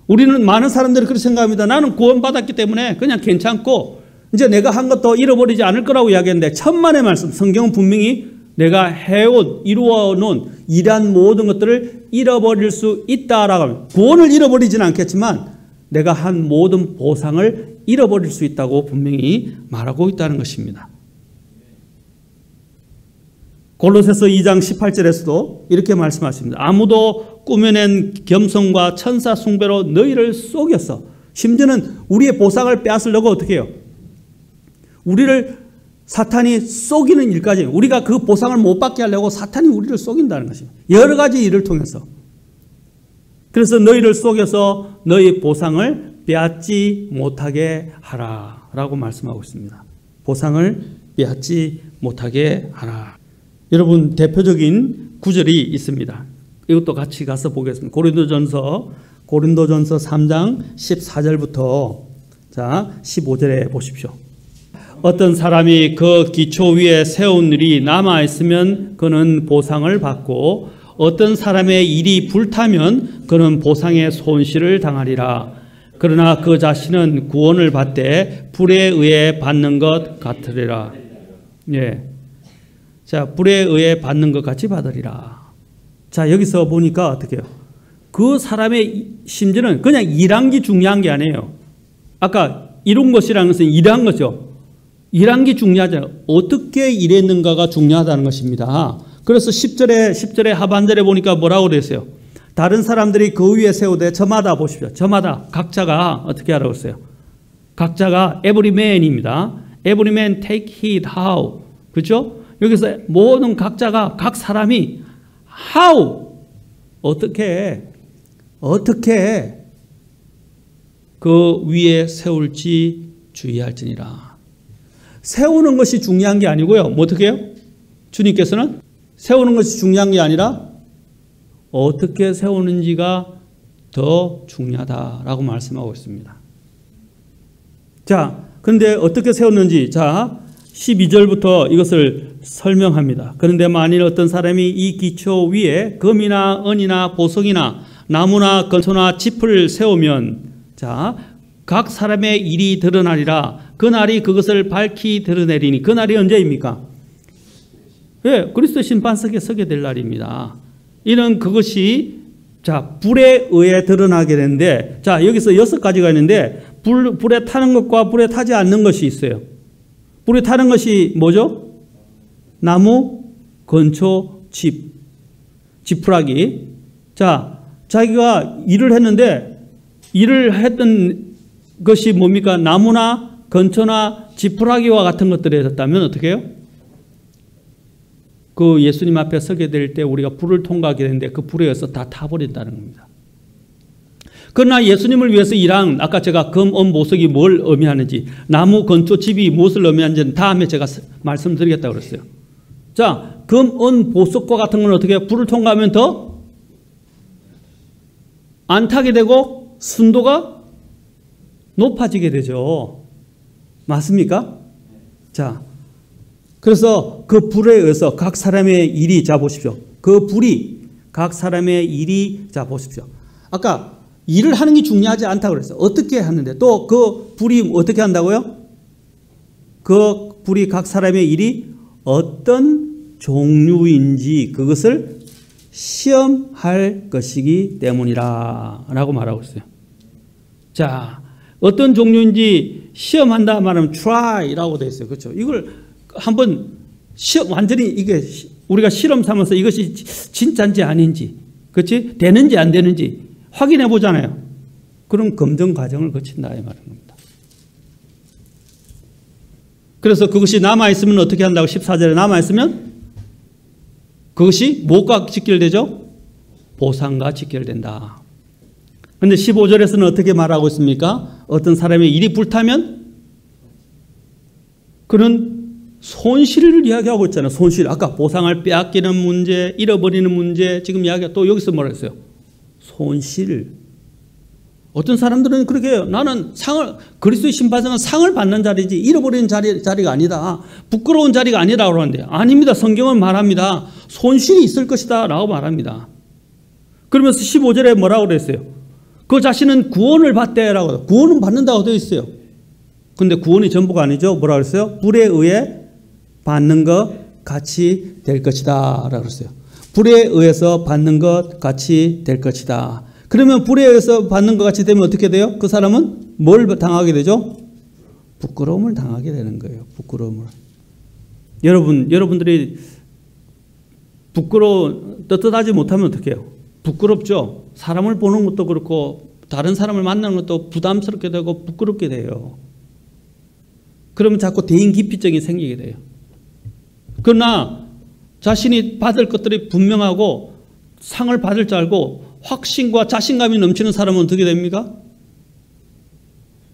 우리는 많은 사람들이 그렇게 생각합니다. 나는 구원받았기 때문에 그냥 괜찮고 이제 내가 한 것도 잃어버리지 않을 거라고 이야기했는데 천만의 말씀, 성경은 분명히 내가 해온, 이루어놓은 일한 모든 것들을 잃어버릴 수 있다라고 합니다. 구원을 잃어버리지는 않겠지만 내가 한 모든 보상을 잃어버릴 수 있다고 분명히 말하고 있다는 것입니다. 골로새서 2장 18절에서도 이렇게 말씀하십니다. 아무도 꾸며낸 겸손과 천사 숭배로 너희를 속였어. 심지어는 우리의 보상을 빼앗으려고 어떻게 해요? 우리를 사탄이 속이는 일까지, 우리가 그 보상을 못 받게 하려고 사탄이 우리를 속인다는 것입니다. 여러 가지 일을 통해서. 그래서 너희를 속여서 너희 보상을 빼앗지 못하게 하라 라고 말씀하고 있습니다. 보상을 빼앗지 못하게 하라. 여러분, 대표적인 구절이 있습니다. 이것도 같이 가서 보겠습니다. 고린도전서 3장 14절부터 자 15절에 보십시오. 어떤 사람이 그 기초 위에 세운 일이 남아있으면 그는 보상을 받고 어떤 사람의 일이 불타면 그는 보상의 손실을 당하리라. 그러나 그 자신은 구원을 받되 불에 의해 받는 것 같으리라. 예. 자, 불에 의해 받는 것 같이 받으리라. 자, 여기서 보니까 어떻게 해요? 그 사람의 심지어는 그냥 일한 게 중요한 게 아니에요. 아까 이룬 것이라는 것은 일한 거죠. 일한 게 중요하잖아요. 어떻게 일했는가가 중요하다는 것입니다. 그래서 10절에 하반절에 보니까 뭐라고 그랬어요? 다른 사람들이 그 위에 세우되 저마다 보십시오. 저마다 각자가 어떻게 하라고 했어요? 각자가 every man입니다. every man take heed how. 그렇죠? 여기서 모든 각자가 각 사람이 how 어떻게 그 위에 세울지 주의할지니라. 세우는 것이 중요한 게 아니고요. 뭐 어떻게 해요? 주님께서는 세우는 것이 중요한 게 아니라 어떻게 세우는지가 더 중요하다라고 말씀하고 있습니다. 자, 그런데 어떻게 세웠는지 자 12절부터 이것을 설명합니다. 그런데 만일 어떤 사람이 이 기초 위에 금이나 은이나 보석이나 나무나 건초나 짚을 세우면 자, 각 사람의 일이 드러나리라. 그날이 그것을 밝히 드러내리니. 그날이 언제입니까? 예, 그리스도 심판석에 서게 될 날입니다. 이는 그것이 자, 불에 의해 드러나게 되는데 자, 여기서 6가지가 있는데 불에 타는 것과 불에 타지 않는 것이 있어요. 불에 타는 것이 뭐죠? 나무, 건초, 지푸라기. 자, 자기가 일을 했는데 일을 했던 것이 뭡니까? 나무나 건초나 지푸라기와 같은 것들이 있었다면 어떻게 해요? 그 예수님 앞에 서게 될 때 우리가 불을 통과하게 되는데 그 불에 의해서 다 타버린다는 겁니다. 그러나 예수님을 위해서 일한 아까 제가 금, 은, 보석이 뭘 의미하는지 나무, 건초, 집이 무엇을 의미하는지는 다음에 제가 말씀드리겠다고 그랬어요. 자, 금, 은, 보석과 같은 건 어떻게 해요? 불을 통과하면 더 안 타게 되고 순도가 높아지게 되죠. 맞습니까? 자, 그래서 그 불에 의해서 각 사람의 일이 자 보십시오. 그 불이 각 사람의 일이 자 보십시오. 아까 일을 하는 게 중요하지 않다고 그랬어요. 어떻게 하는데 또 그 불이 어떻게 한다고요? 그 불이 각 사람의 일이 어떤 종류인지 그것을 시험할 것이기 때문이라 라고 말하고 있어요. 자, 어떤 종류인지 시험한다 말하면 try라고 되어 있어요. 그렇죠? 이걸 한번 완전히 이게 우리가 실험 삼아서 이것이 진짜인지 아닌지, 그렇지? 되는지 안 되는지 확인해 보잖아요. 그런 검증 과정을 거친다 이 말인 겁니다. 그래서 그것이 남아있으면 어떻게 한다고 14절에 남아있으면 그것이 무엇과 직결되죠? 보상과 직결된다. 그런데 15절에서는 어떻게 말하고 있습니까? 어떤 사람의 일이 불타면 그는 손실을 이야기하고 있잖아요. 손실. 아까 보상을 빼앗기는 문제, 잃어버리는 문제, 지금 이야기가 또 여기서 뭐라 했어요? 손실. 어떤 사람들은 그렇게 해요. 나는 그리스도의 심판상은 상을 받는 자리지 잃어버리는 자리가 아니다. 부끄러운 자리가 아니라고 하는데 아닙니다. 성경은 말합니다. 손실이 있을 것이다 라고 말합니다. 그러면서 15절에 뭐라고 그랬어요? 그 자신은 구원을 받대라고. 구원은 받는다고 되어 있어요. 근데 구원이 전부가 아니죠. 뭐라 그랬어요? 불에 의해 받는 것 같이 될 것이다 라고 그랬어요. 불에 의해서 받는 것 같이 될 것이다. 그러면 불에 의해서 받는 것 같이 되면 어떻게 돼요? 그 사람은 뭘 당하게 되죠? 부끄러움을 당하게 되는 거예요. 부끄러움을. 여러분들이 떳떳하지 못하면 어떻게 해요? 부끄럽죠. 사람을 보는 것도 그렇고 다른 사람을 만나는 것도 부담스럽게 되고 부끄럽게 돼요. 그러면 자꾸 대인기피증이 생기게 돼요. 그러나 자신이 받을 것들이 분명하고 상을 받을 줄 알고 확신과 자신감이 넘치는 사람은 어떻게 됩니까?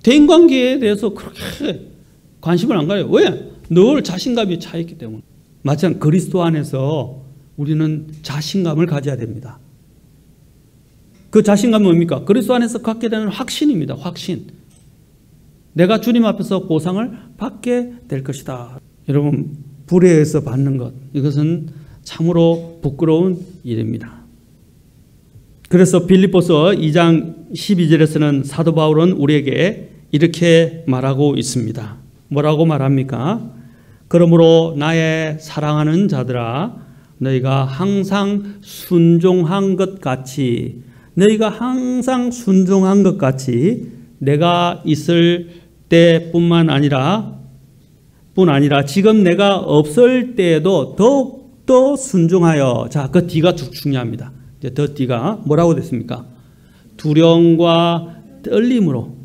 대인관계에 대해서 그렇게 관심을 안 가요. 왜? 늘 자신감이 차 있기 때문에. 마찬가지로 그리스도 안에서 우리는 자신감을 가져야 됩니다. 그 자신감은 뭡니까? 그리스도 안에서 갖게 되는 확신입니다. 확신. 내가 주님 앞에서 보상을 받게 될 것이다. 여러분, 불에 의해서 받는 것, 이것은 참으로 부끄러운 일입니다. 그래서 빌립보서 2장 12절에서는 사도 바울은 우리에게 이렇게 말하고 있습니다. 뭐라고 말합니까? 그러므로 나의 사랑하는 자들아, 너희가 항상 순종한 것 같이, 너희가 항상 순종한 것 같이 내가 있을 때뿐만 아니라 지금 내가 없을 때에도 더욱더 순종하여. 자, 그 뒤가 중요합니다. 이제 더 뒤가 뭐라고 됐습니까? 두려움과 떨림으로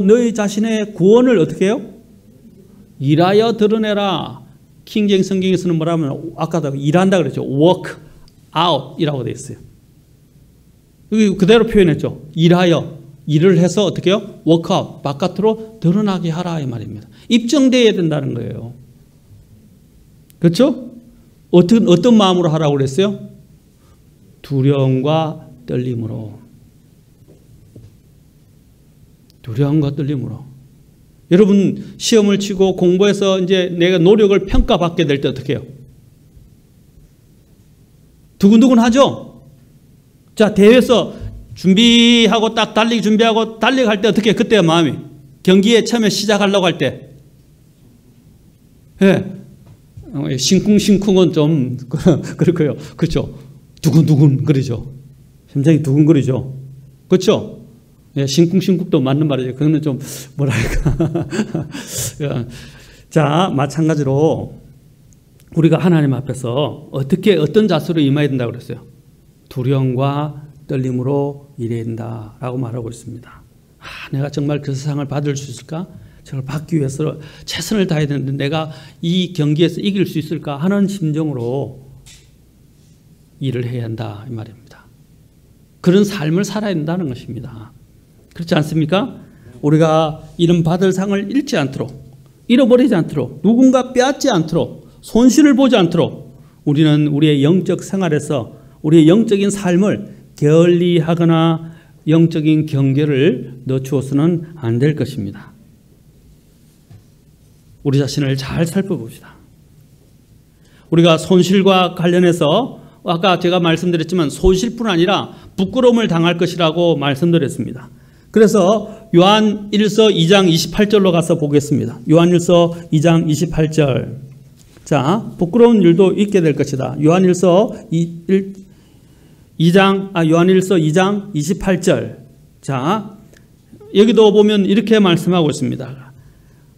너희 자신의 구원을 어떻게 해요? 일하여 드러내라. 킹제임스 성경에서는 뭐라면 아까도 일한다 그랬죠. work out 이라고 되어 있어요. 여기 그대로 표현했죠. 일을 해서 어떻게 해요? work out, 바깥으로 드러나게 하라 이 말입니다. 입증되어야 된다는 거예요. 그렇죠? 어떤 마음으로 하라고 그랬어요? 두려움과 떨림으로. 여러분 시험을 치고 공부해서 이제 내가 노력을 평가받게 될 때 어떻게 해요? 두근두근 하죠? 자, 대회에서 준비하고 딱 달리기 준비하고 달려갈 때 어떻게 해요? 그때의 마음이. 경기에 처음에 시작하려고 할 때. 예. 싱쿵싱쿵은 좀 그렇고요. 그렇죠? 두근두근 거리죠. 심장이 두근거리죠. 그렇죠? 예, 싱쿵싱쿵도 맞는 말이죠. 그거는 좀 뭐랄까. 자, 마찬가지로 우리가 하나님 앞에서 어떤 자세로 임해야 된다고 그랬어요? 두려움과 떨림으로 일해야 된다라고 말하고 있습니다. 내가 정말 그 세상을 받을 수 있을까? 저걸 받기 위해서 최선을 다해야 되는데 내가 이 경기에서 이길 수 있을까 하는 심정으로 일을 해야 한다 이 말입니다. 그런 삶을 살아야 된다는 것입니다. 그렇지 않습니까? 우리가 이런 받을 상을 잃지 않도록, 잃어버리지 않도록, 누군가 빼앗지 않도록, 손실을 보지 않도록 우리는 우리의 영적 생활에서 우리의 영적인 삶을 게을리하거나 영적인 경계를 늦추어서는 안 될 것입니다. 우리 자신을 잘 살펴봅시다. 우리가 손실과 관련해서 아까 제가 말씀드렸지만 손실뿐 아니라 부끄러움을 당할 것이라고 말씀드렸습니다. 그래서 요한 1서 2장 28절로 가서 보겠습니다. 요한 1서 2장 28절. 자, 부끄러운 일도 있게 될 것이다. 요한 1서 2장 28절. 자, 여기도 보면 이렇게 말씀하고 있습니다.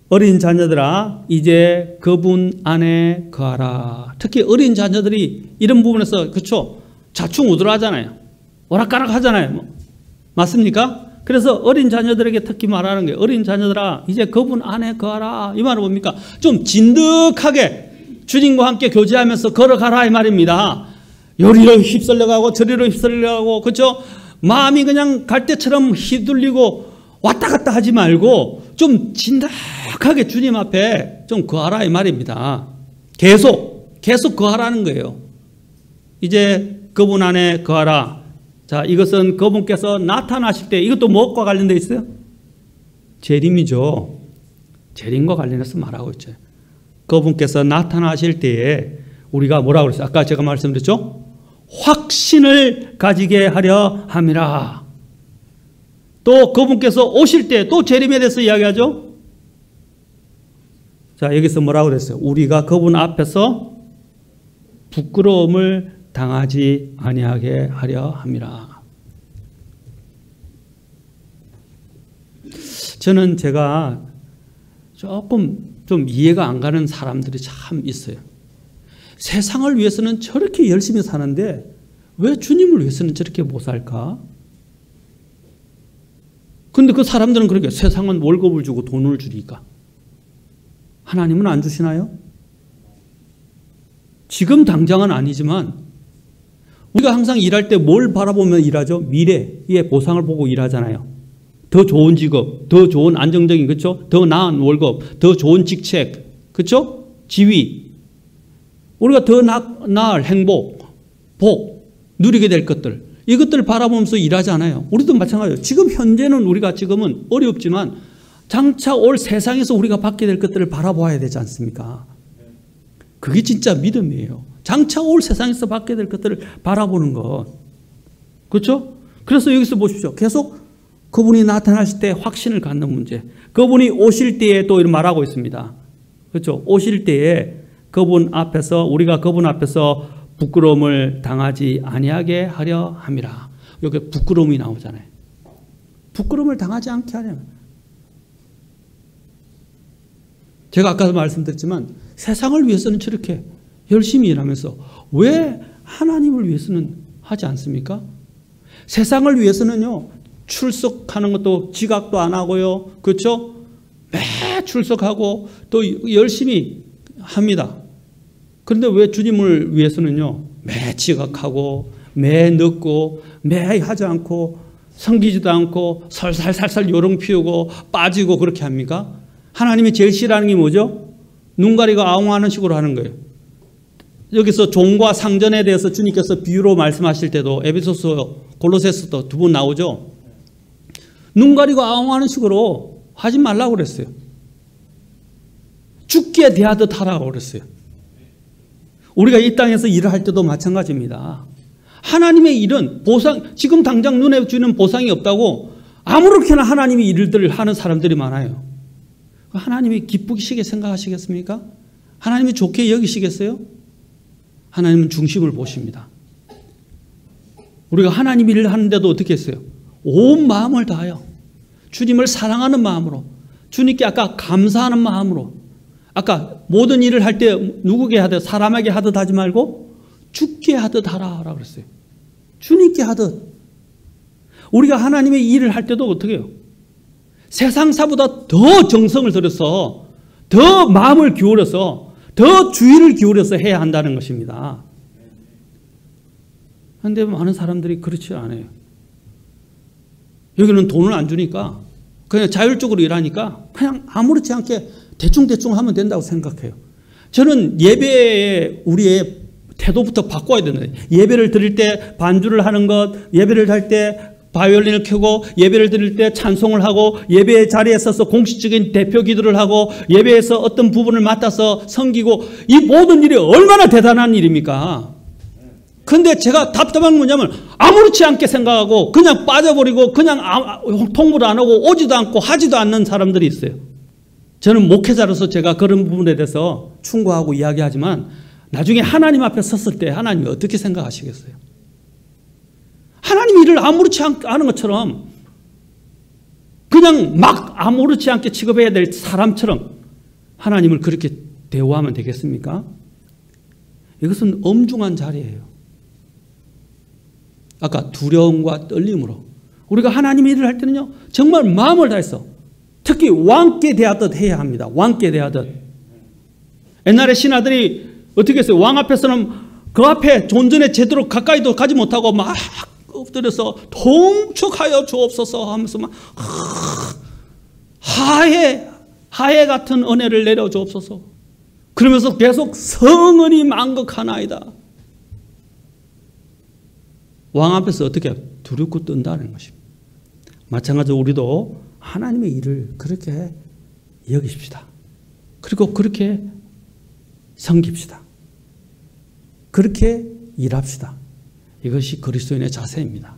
어린 자녀들아 이제 그분 안에 거하라. 특히 어린 자녀들이 이런 부분에서 그렇죠? 자충우돌하잖아요. 오락가락 하잖아요. 맞습니까? 그래서 어린 자녀들에게 특히 말하는 게 어린 자녀들아 이제 그분 안에 거하라. 이 말은 뭡니까? 좀 진득하게 주님과 함께 교제하면서 걸어가라 이 말입니다. 요리로 휩쓸려가고 저리로 휩쓸려가고 그렇죠? 마음이 그냥 갈대처럼 휘둘리고 왔다 갔다 하지 말고 좀 진득하게 주님 앞에 좀 거하라 이 말입니다. 계속 거하라는 거예요. 이제 그분 안에 거하라. 자, 이것은 그분께서 나타나실 때 이것도 무엇과 관련되어 있어요? 재림이죠. 재림과 관련해서 말하고 있죠. 그분께서 나타나실 때에 우리가 뭐라고 그랬어요? 아까 제가 말씀드렸죠? 확신을 가지게 하려 함이라. 또 그분께서 오실 때 또 재림에 대해서 이야기하죠. 자, 여기서 뭐라고 그랬어요? 우리가 그분 앞에서 부끄러움을 당하지 아니하게 하려 함이라. 저는 제가 조금 좀 이해가 안 가는 사람들이 참 있어요. 세상을 위해서는 저렇게 열심히 사는데 왜 주님을 위해서는 저렇게 못 살까? 근데 그 사람들은 그렇게 세상은 월급을 주고 돈을 주니까 하나님은 안 주시나요? 지금 아니지만 우리가 항상 일할 때 뭘 바라보며 일하죠? 미래의 보상을 보고 일하잖아요. 더 좋은 직업, 더 좋은 안정적인, 그렇죠? 더 나은 월급, 더 좋은 직책, 그렇죠? 지위. 우리가 더 나을 행복, 복, 누리게 될 것들, 이것들을 바라보면서 일하지 않아요. 우리도 마찬가지예요. 지금 현재는 우리가 지금은 어렵지만 장차 올 세상에서 우리가 받게 될 것들을 바라봐야 되지 않습니까? 그게 진짜 믿음이에요. 장차 올 세상에서 받게 될 것들을 바라보는 것. 그렇죠? 그래서 여기서 보십시오. 계속 그분이 나타나실 때 확신을 갖는 문제. 그분이 오실 때에 또 이런 말하고 있습니다. 그렇죠? 오실 때에 그분 앞에서, 우리가 그분 앞에서 부끄러움을 당하지 아니하게 하려 함이라. 여기 부끄러움이 나오잖아요. 부끄러움을 당하지 않게 하려면. 제가 아까도 말씀드렸지만 세상을 위해서는 저렇게 열심히 일하면서 왜 하나님을 위해서는 하지 않습니까? 세상을 위해서는요, 출석하는 것도 지각도 안 하고요. 그렇죠? 매 출석하고 또 열심히 합니다. 그런데 왜 주님을 위해서는요, 매 지각하고 매 늦고 매 하지 않고 섬기지도 않고 살살살살 요령 피우고 빠지고 그렇게 합니까? 하나님이 제일 싫어하는 게 뭐죠? 눈 가리고 아웅하는 식으로 하는 거예요. 여기서 종과 상전에 대해서 주님께서 비유로 말씀하실 때도 에베소서, 골로새서도 두 번 나오죠. 눈 가리고 아웅하는 식으로 하지 말라고 그랬어요. 죽게 대하듯 하라고 그랬어요. 우리가 이 땅에서 일을 할 때도 마찬가지입니다. 하나님의 일은 보상, 지금 당장 눈에 주는 보상이 없다고 아무렇게나 하나님의 일들을 하는 사람들이 많아요. 하나님이 기쁘시게 생각하시겠습니까? 하나님이 좋게 여기시겠어요? 하나님은 중심을 보십니다. 우리가 하나님 일을 하는데도 어떻게 했어요? 온 마음을 다하여 주님을 사랑하는 마음으로, 주님께 아까 감사하는 마음으로, 아까 모든 일을 할 때 누구게 하듯, 사람에게 하듯 하지 말고 주께 하듯 하라라고 그랬어요. 주님께 하듯. 우리가 하나님의 일을 할 때도 어떻게 해요? 세상사보다 더 정성을 들여서, 더 마음을 기울여서, 더 주의를 기울여서 해야 한다는 것입니다. 그런데 많은 사람들이 그렇지 않아요. 여기는 돈을 안 주니까, 그냥 자율적으로 일하니까 그냥 아무렇지 않게 대충대충 하면 된다고 생각해요. 저는 예배에 우리의 태도부터 바꿔야 된다. 예배를 드릴 때 반주를 하는 것, 예배를 할 때 바이올린을 켜고, 예배를 드릴 때 찬송을 하고, 예배 자리에 서서 공식적인 대표 기도를 하고, 예배에서 어떤 부분을 맡아서 섬기고, 이 모든 일이 얼마나 대단한 일입니까? 근데 제가 답답한 건 뭐냐면 아무렇지 않게 생각하고 그냥 빠져버리고 그냥 통보도 안 하고 오지도 않고 하지도 않는 사람들이 있어요. 저는 목회자로서 제가 그런 부분에 대해서 충고하고 이야기하지만 나중에 하나님 앞에 섰을 때 하나님이 어떻게 생각하시겠어요? 하나님 일을 아무렇지 않은 것처럼 그냥 막 아무렇지 않게 취급해야 될 사람처럼 하나님을 그렇게 대우하면 되겠습니까? 이것은 엄중한 자리예요. 아까 두려움과 떨림으로 우리가 하나님 일을 할 때는요 정말 마음을 다해서 특히 왕께 대하듯 해야 합니다. 왕께 대하듯. 옛날에 신하들이 어떻게 했어요? 왕 앞에서는 그 앞에 존전에 제대로 가까이도 가지 못하고 막 엎드려서 통촉하여 주옵소서 하면서 막 하해 같은 은혜를 내려 주옵소서. 그러면서 계속 성은이 만극하나이다. 왕 앞에서 어떻게 두렵고 뜬다는 것입니다. 마찬가지로 우리도 하나님의 일을 그렇게 여기십시다. 그리고 그렇게 섬깁시다. 그렇게 일합시다. 이것이 그리스도인의 자세입니다.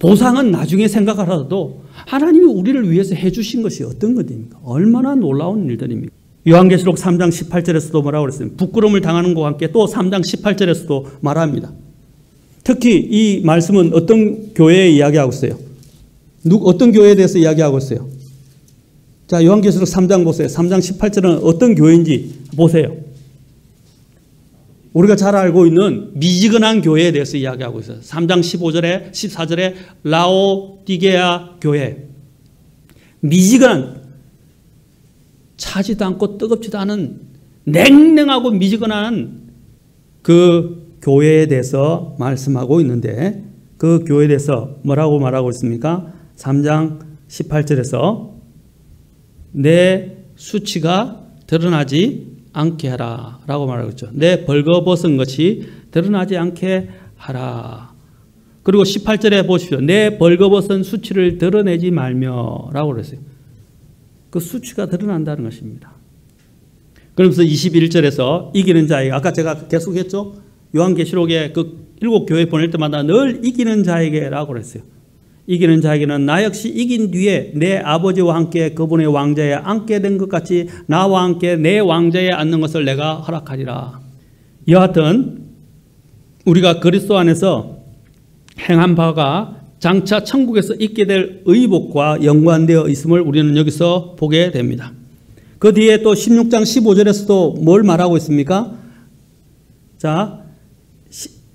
보상은 나중에 생각하라도 하나님이 우리를 위해서 해주신 것이 어떤 것입니까? 얼마나 놀라운 일들입니까? 요한계시록 3장 18절에서도 뭐라고 그랬어요? 부끄러움을 당하는 것과 함께 또 3장 18절에서도 말합니다. 특히 이 말씀은 어떤 교회에 이야기하고 있어요? 어떤 교회에 대해서 이야기하고 있어요? 자, 요한계시록 3장 보세요. 3장 18절은 어떤 교회인지 보세요. 우리가 잘 알고 있는 미지근한 교회에 대해서 이야기하고 있어요. 3장 15절에 14절에 라오디게아 교회. 미지근한, 차지도 않고 뜨겁지도 않은 냉랭하고 미지근한 그 교회에 대해서 말씀하고 있는데 그 교회에 대해서 뭐라고 말하고 있습니까? 3장 18절에서 내 수치가 드러나지 않게 하라 라고 말하고 있죠. 내 벌거벗은 것이 드러나지 않게 하라. 그리고 18절에 보십시오. 내 벌거벗은 수치를 드러내지 말며 라고 그랬어요. 그 수치가 드러난다는 것입니다. 그러면서 21절에서 이기는 자에게, 아까 제가 계속했죠. 요한계시록에 그 7교회 보낼 때마다 늘 이기는 자에게 라고 그랬어요. 이기는 자에게는 나 역시 이긴 뒤에 내 아버지와 함께 그분의 왕좌에 앉게 된 것 같이 나와 함께 내 왕좌에 앉는 것을 내가 허락하리라. 여하튼 우리가 그리스도 안에서 행한 바가 장차 천국에서 있게 될 의복과 연관되어 있음을 우리는 여기서 보게 됩니다. 그 뒤에 또 16장 15절에서도 뭘 말하고 있습니까? 자,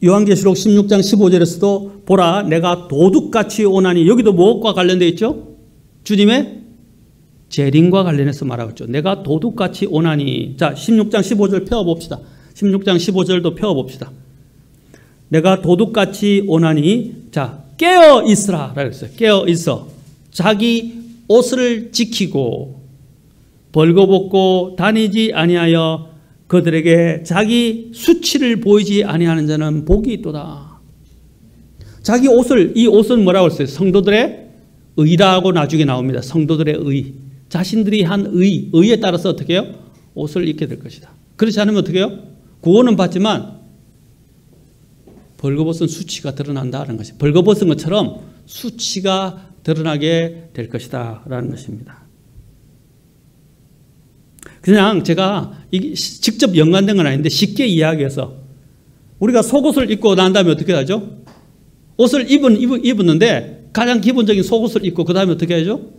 요한계시록 16장 15절에서도 보라 내가 도둑같이 오나니, 여기도 무엇과 관련되어 있죠? 주님의 재림과 관련해서 말하고 있죠. 내가 도둑같이 오나니. 자, 16장 15절 펴봅시다. 16장 15절도 펴봅시다. 내가 도둑같이 오나니, 자, 깨어 있으라 라고 했어요. 깨어 있어. 자기 옷을 지키고 벌거벗고 다니지 아니하여 그들에게 자기 수치를 보이지 아니하는 자는 복이 있도다. 자기 옷을, 이 옷은 뭐라고 했어요? 성도들의 의라고 나중에 나옵니다. 성도들의 의. 자신들이 한 의에 따라서 어떻게 해요? 옷을 입게 될 것이다. 그렇지 않으면 어떻게 해요? 구원은 받지만 벌거벗은 수치가 드러난다는 것이, 벌거벗은 것처럼 수치가 드러나게 될 것이다 라는 것입니다. 그냥 제가 이게 직접 연관된 건 아닌데 쉽게 이야기해서, 우리가 속옷을 입고 난 다음에 어떻게 하죠? 옷을 입었는데 가장 기본적인 속옷을 입고 그 다음에 어떻게 하죠?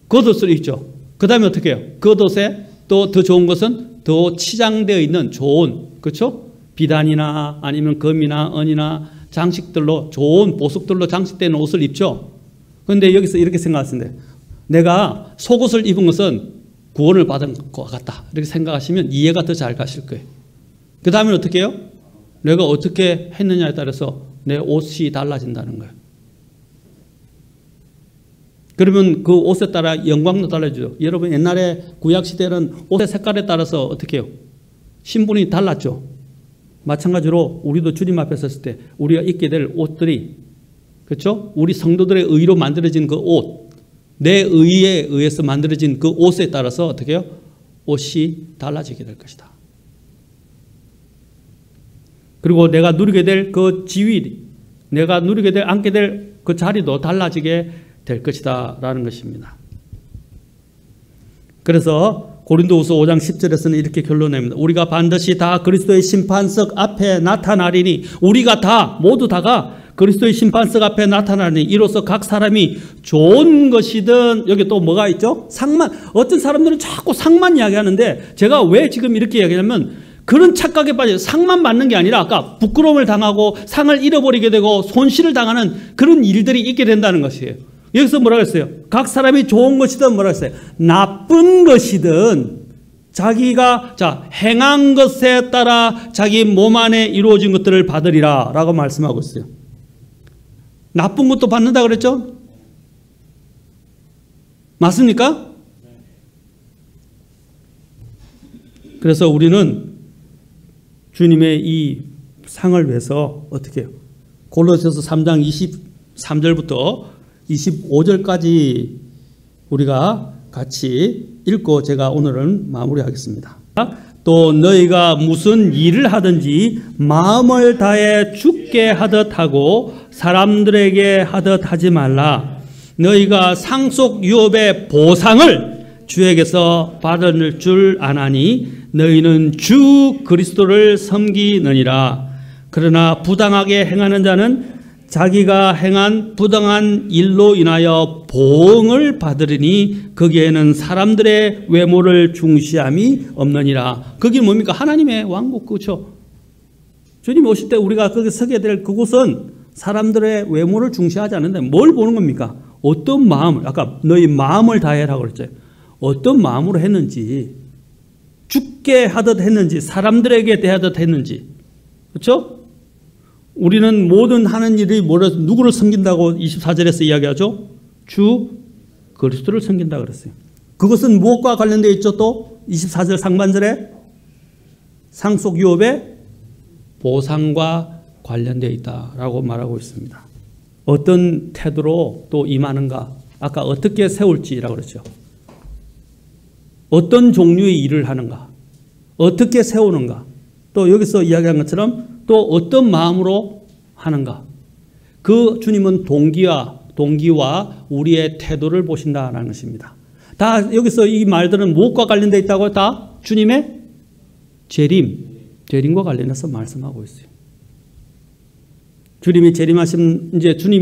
겉옷을 입죠. 그 다음에 어떻게 해요? 겉옷에 또 더 좋은 것은 더 치장되어 있는 좋은, 그렇죠? 비단이나 아니면 금이나 은이나 장식들로, 좋은 보석들로 장식된 옷을 입죠. 그런데 여기서 이렇게 생각하시는데, 내가 속옷을 입은 것은 구원을 받은 것 같다 이렇게 생각하시면 이해가 더 잘 가실 거예요. 그 다음에 어떻게 해요? 내가 어떻게 했느냐에 따라서 내 옷이 달라진다는 거예요. 그러면 그 옷에 따라 영광도 달라지죠. 여러분 옛날에 구약시대는 옷의 색깔에 따라서 어떻게 해요? 신분이 달랐죠. 마찬가지로 우리도 주님 앞에 섰을 때 우리가 입게 될 옷들이, 그렇죠? 우리 성도들의 의로 만들어진 그 옷, 내 의에 의해서 만들어진 그 옷에 따라서 어떻게 해요? 옷이 달라지게 될 것이다. 그리고 내가 누리게 될 그 지위, 내가 누리게 될, 앉게 될 그 자리도 달라지게 될 것이다 라는 것입니다. 그래서 고린도후서 5장 10절에서는 이렇게 결론냅니다. 우리가 반드시 다 그리스도의 심판석 앞에 나타나리니, 우리가 다, 모두 다가 그리스도의 심판석 앞에 나타나니 이로써 각 사람이 좋은 것이든, 여기 또 뭐가 있죠? 상만. 어떤 사람들은 자꾸 상만 이야기하는데, 제가 왜 지금 이렇게 이야기하냐면 그런 착각에 빠져 상만 받는 게 아니라 아까 부끄러움을 당하고 상을 잃어버리게 되고 손실을 당하는 그런 일들이 있게 된다는 것이에요. 여기서 뭐라고 했어요? 각 사람이 좋은 것이든 뭐라고 했어요? 나쁜 것이든 자기가 행한 것에 따라 자기 몸 안에 이루어진 것들을 받으리라 라고 말씀하고 있어요. 나쁜 것도 받는다 그랬죠? 맞습니까? 그래서 우리는 주님의 이 상을 위해서 어떻게 해요? 골로새서 3장 23절부터 25절까지 우리가 같이 읽고 제가 오늘은 마무리하겠습니다. 또 너희가 무슨 일을 하든지 마음을 다해 주께 하듯 하고 사람들에게 하듯 하지 말라. 너희가 상속 유업의 보상을 주에게서 받을 줄 아나니 너희는 주 그리스도를 섬기느니라. 그러나 부당하게 행하는 자는 자기가 행한 부당한 일로 인하여 보응을 받으리니 거기에는 사람들의 외모를 중시함이 없느니라. 그게 뭡니까? 하나님의 왕국. 그렇죠? 주님 오실 때 우리가 거기 서게 될 그곳은 사람들의 외모를 중시하지 않는데 뭘 보는 겁니까? 어떤 마음을, 아까 너희 마음을 다해라고 그랬죠. 어떤 마음으로 했는지, 죽게 하듯 했는지, 사람들에게 대하듯 했는지. 그렇죠? 우리는 모든 하는 일이 누구를 섬긴다고 24절에서 이야기하죠? 주 그리스도를 섬긴다 그랬어요. 그것은 무엇과 관련되어 있죠? 또 24절 상반절에 상속 유업의 보상과 관련되어 있다라고 말하고 있습니다. 어떤 태도로 또 임하는가? 아까 어떻게 세울지라고 그랬죠. 어떤 종류의 일을 하는가? 어떻게 세우는가? 또 여기서 이야기한 것처럼 또 어떤 마음으로 하는가? 그 주님은 동기와 우리의 태도를 보신다라는 것입니다. 다 여기서 이 말들은 무엇과 관련되어 있다고? 다 주님의 재림과 관련해서 말씀하고 있어요. 주님이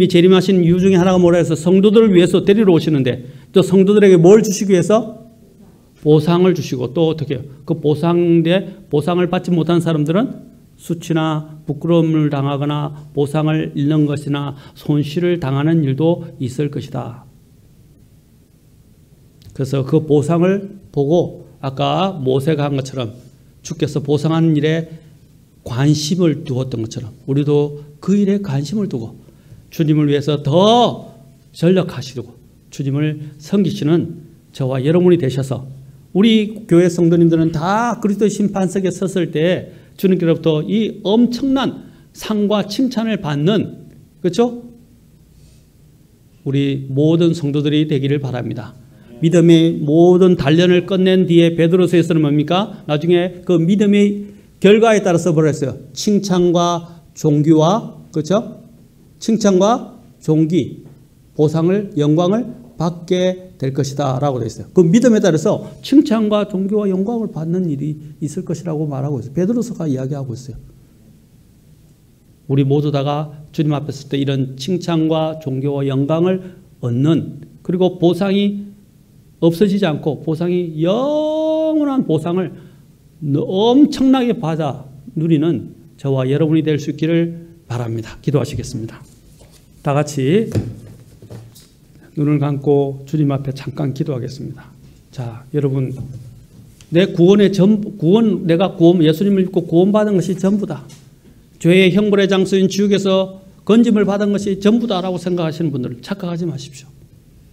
재림하신 이유 중에 하나가 뭐라 해서 성도들을 위해서 데리러 오시는데 또 성도들에게 뭘 주시기 위해서? 보상을 주시고 또 어떻게 해요? 그 보상을 받지 못한 사람들은 수치나 부끄러움을 당하거나 보상을 잃는 것이나 손실을 당하는 일도 있을 것이다. 그래서 그 보상을 보고 아까 모세가 한 것처럼 주께서 보상하는 일에 관심을 두었던 것처럼 우리도 그 일에 관심을 두고 주님을 위해서 더 전력하시고 주님을 섬기시는 저와 여러분이 되셔서 우리 교회 성도님들은 다 그리스도의 심판석에 섰을 때 주님께로부터 이 엄청난 상과 칭찬을 받는, 그렇죠? 우리 모든 성도들이 되기를 바랍니다. 믿음의 모든 단련을 끝낸 뒤에 베드로서에서는 뭡니까? 나중에 그 믿음의 결과에 따라서 뭐라 했어요? 칭찬과 존귀와, 그렇죠? 칭찬과 존귀, 보상을, 영광을 받게 될 것이다 라고 되어 있어요. 그 믿음에 따라서 칭찬과 존귀와 영광을 받는 일이 있을 것이라고 말하고 있어요. 베드로서가 이야기하고 있어요. 우리 모두 다가 주님 앞에 설 때 이런 칭찬과 존귀와 영광을 얻는, 그리고 보상이 없어지지 않고 보상이 영원한 보상을 엄청나게 받아 누리는 저와 여러분이 될 수 있기를 바랍니다. 기도하시겠습니다. 다 같이 눈을 감고 주님 앞에 잠깐 기도하겠습니다. 자, 여러분, 내 구원의 내가 예수님을 믿고 구원받은 것이 전부다. 죄의 형벌의 장소인 지옥에서 건짐을 받은 것이 전부다라고 생각하시는 분들 착각하지 마십시오.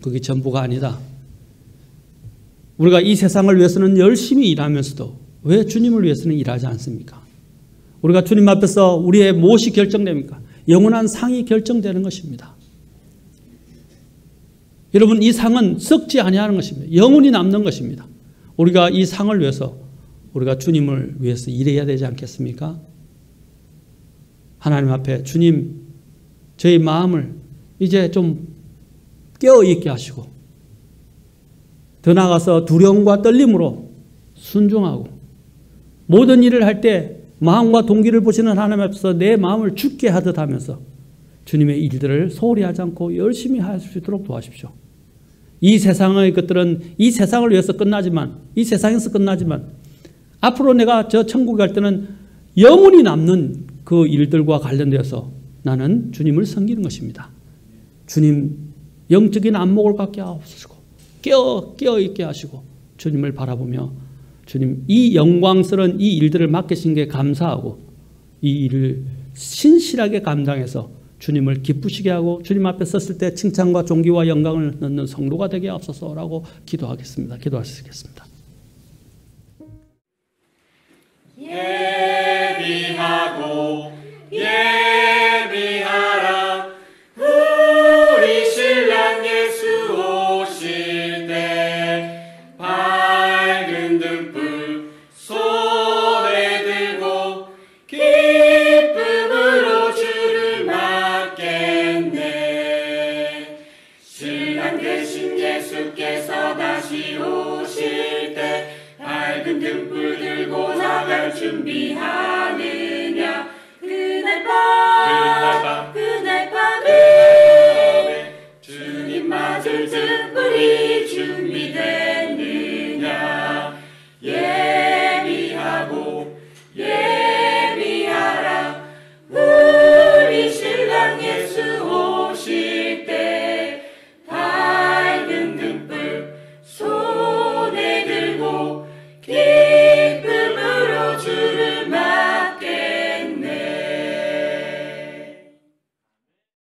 그게 전부가 아니다. 우리가 이 세상을 위해서는 열심히 일하면서도 왜 주님을 위해서는 일하지 않습니까? 우리가 주님 앞에서 우리의 무엇이 결정됩니까? 영원한 상이 결정되는 것입니다. 여러분, 이 상은 썩지 아니하는 것입니다. 영원히 남는 것입니다. 우리가 이 상을 위해서 우리가 주님을 위해서 일해야 되지 않겠습니까? 하나님 앞에 주님, 저희 마음을 이제 좀 깨어있게 하시고 더 나아가서 두려움과 떨림으로 순종하고 모든 일을 할 때 마음과 동기를 보시는 하나님 앞에서 내 마음을 죽게 하듯 하면서 주님의 일들을 소홀히 하지 않고 열심히 할 수 있도록 도와주십시오. 이 세상의 것들은 이 세상을 위해서 끝나지만, 이 세상에서 끝나지만 앞으로 내가 저 천국에 갈 때는 영원히 남는 그 일들과 관련되어서 나는 주님을 섬기는 것입니다. 주님, 영적인 안목을 갖게 하옵소서. 깨어있게 하시고 주님을 바라보며 주님, 이 영광스러운 이 일들을 맡기신 게 감사하고 이 일을 신실하게 감당해서 주님을 기쁘시게 하고 주님 앞에 섰을 때 칭찬과 존귀와 영광을 넣는 성도가 되게 하옵소서라고 기도하겠습니다. 기도하시겠습니다. 예비하고 예비하라. 우리 신랑 예수 오실 때 밝은 등불 손에 들고 기쁨으로 주를 맞게 준비하느냐 그날 밤에 주님 맞을 등불이 준비됐느냐 예비하라 우리 신랑 예수 오실 때 밝은 등불 손에 들고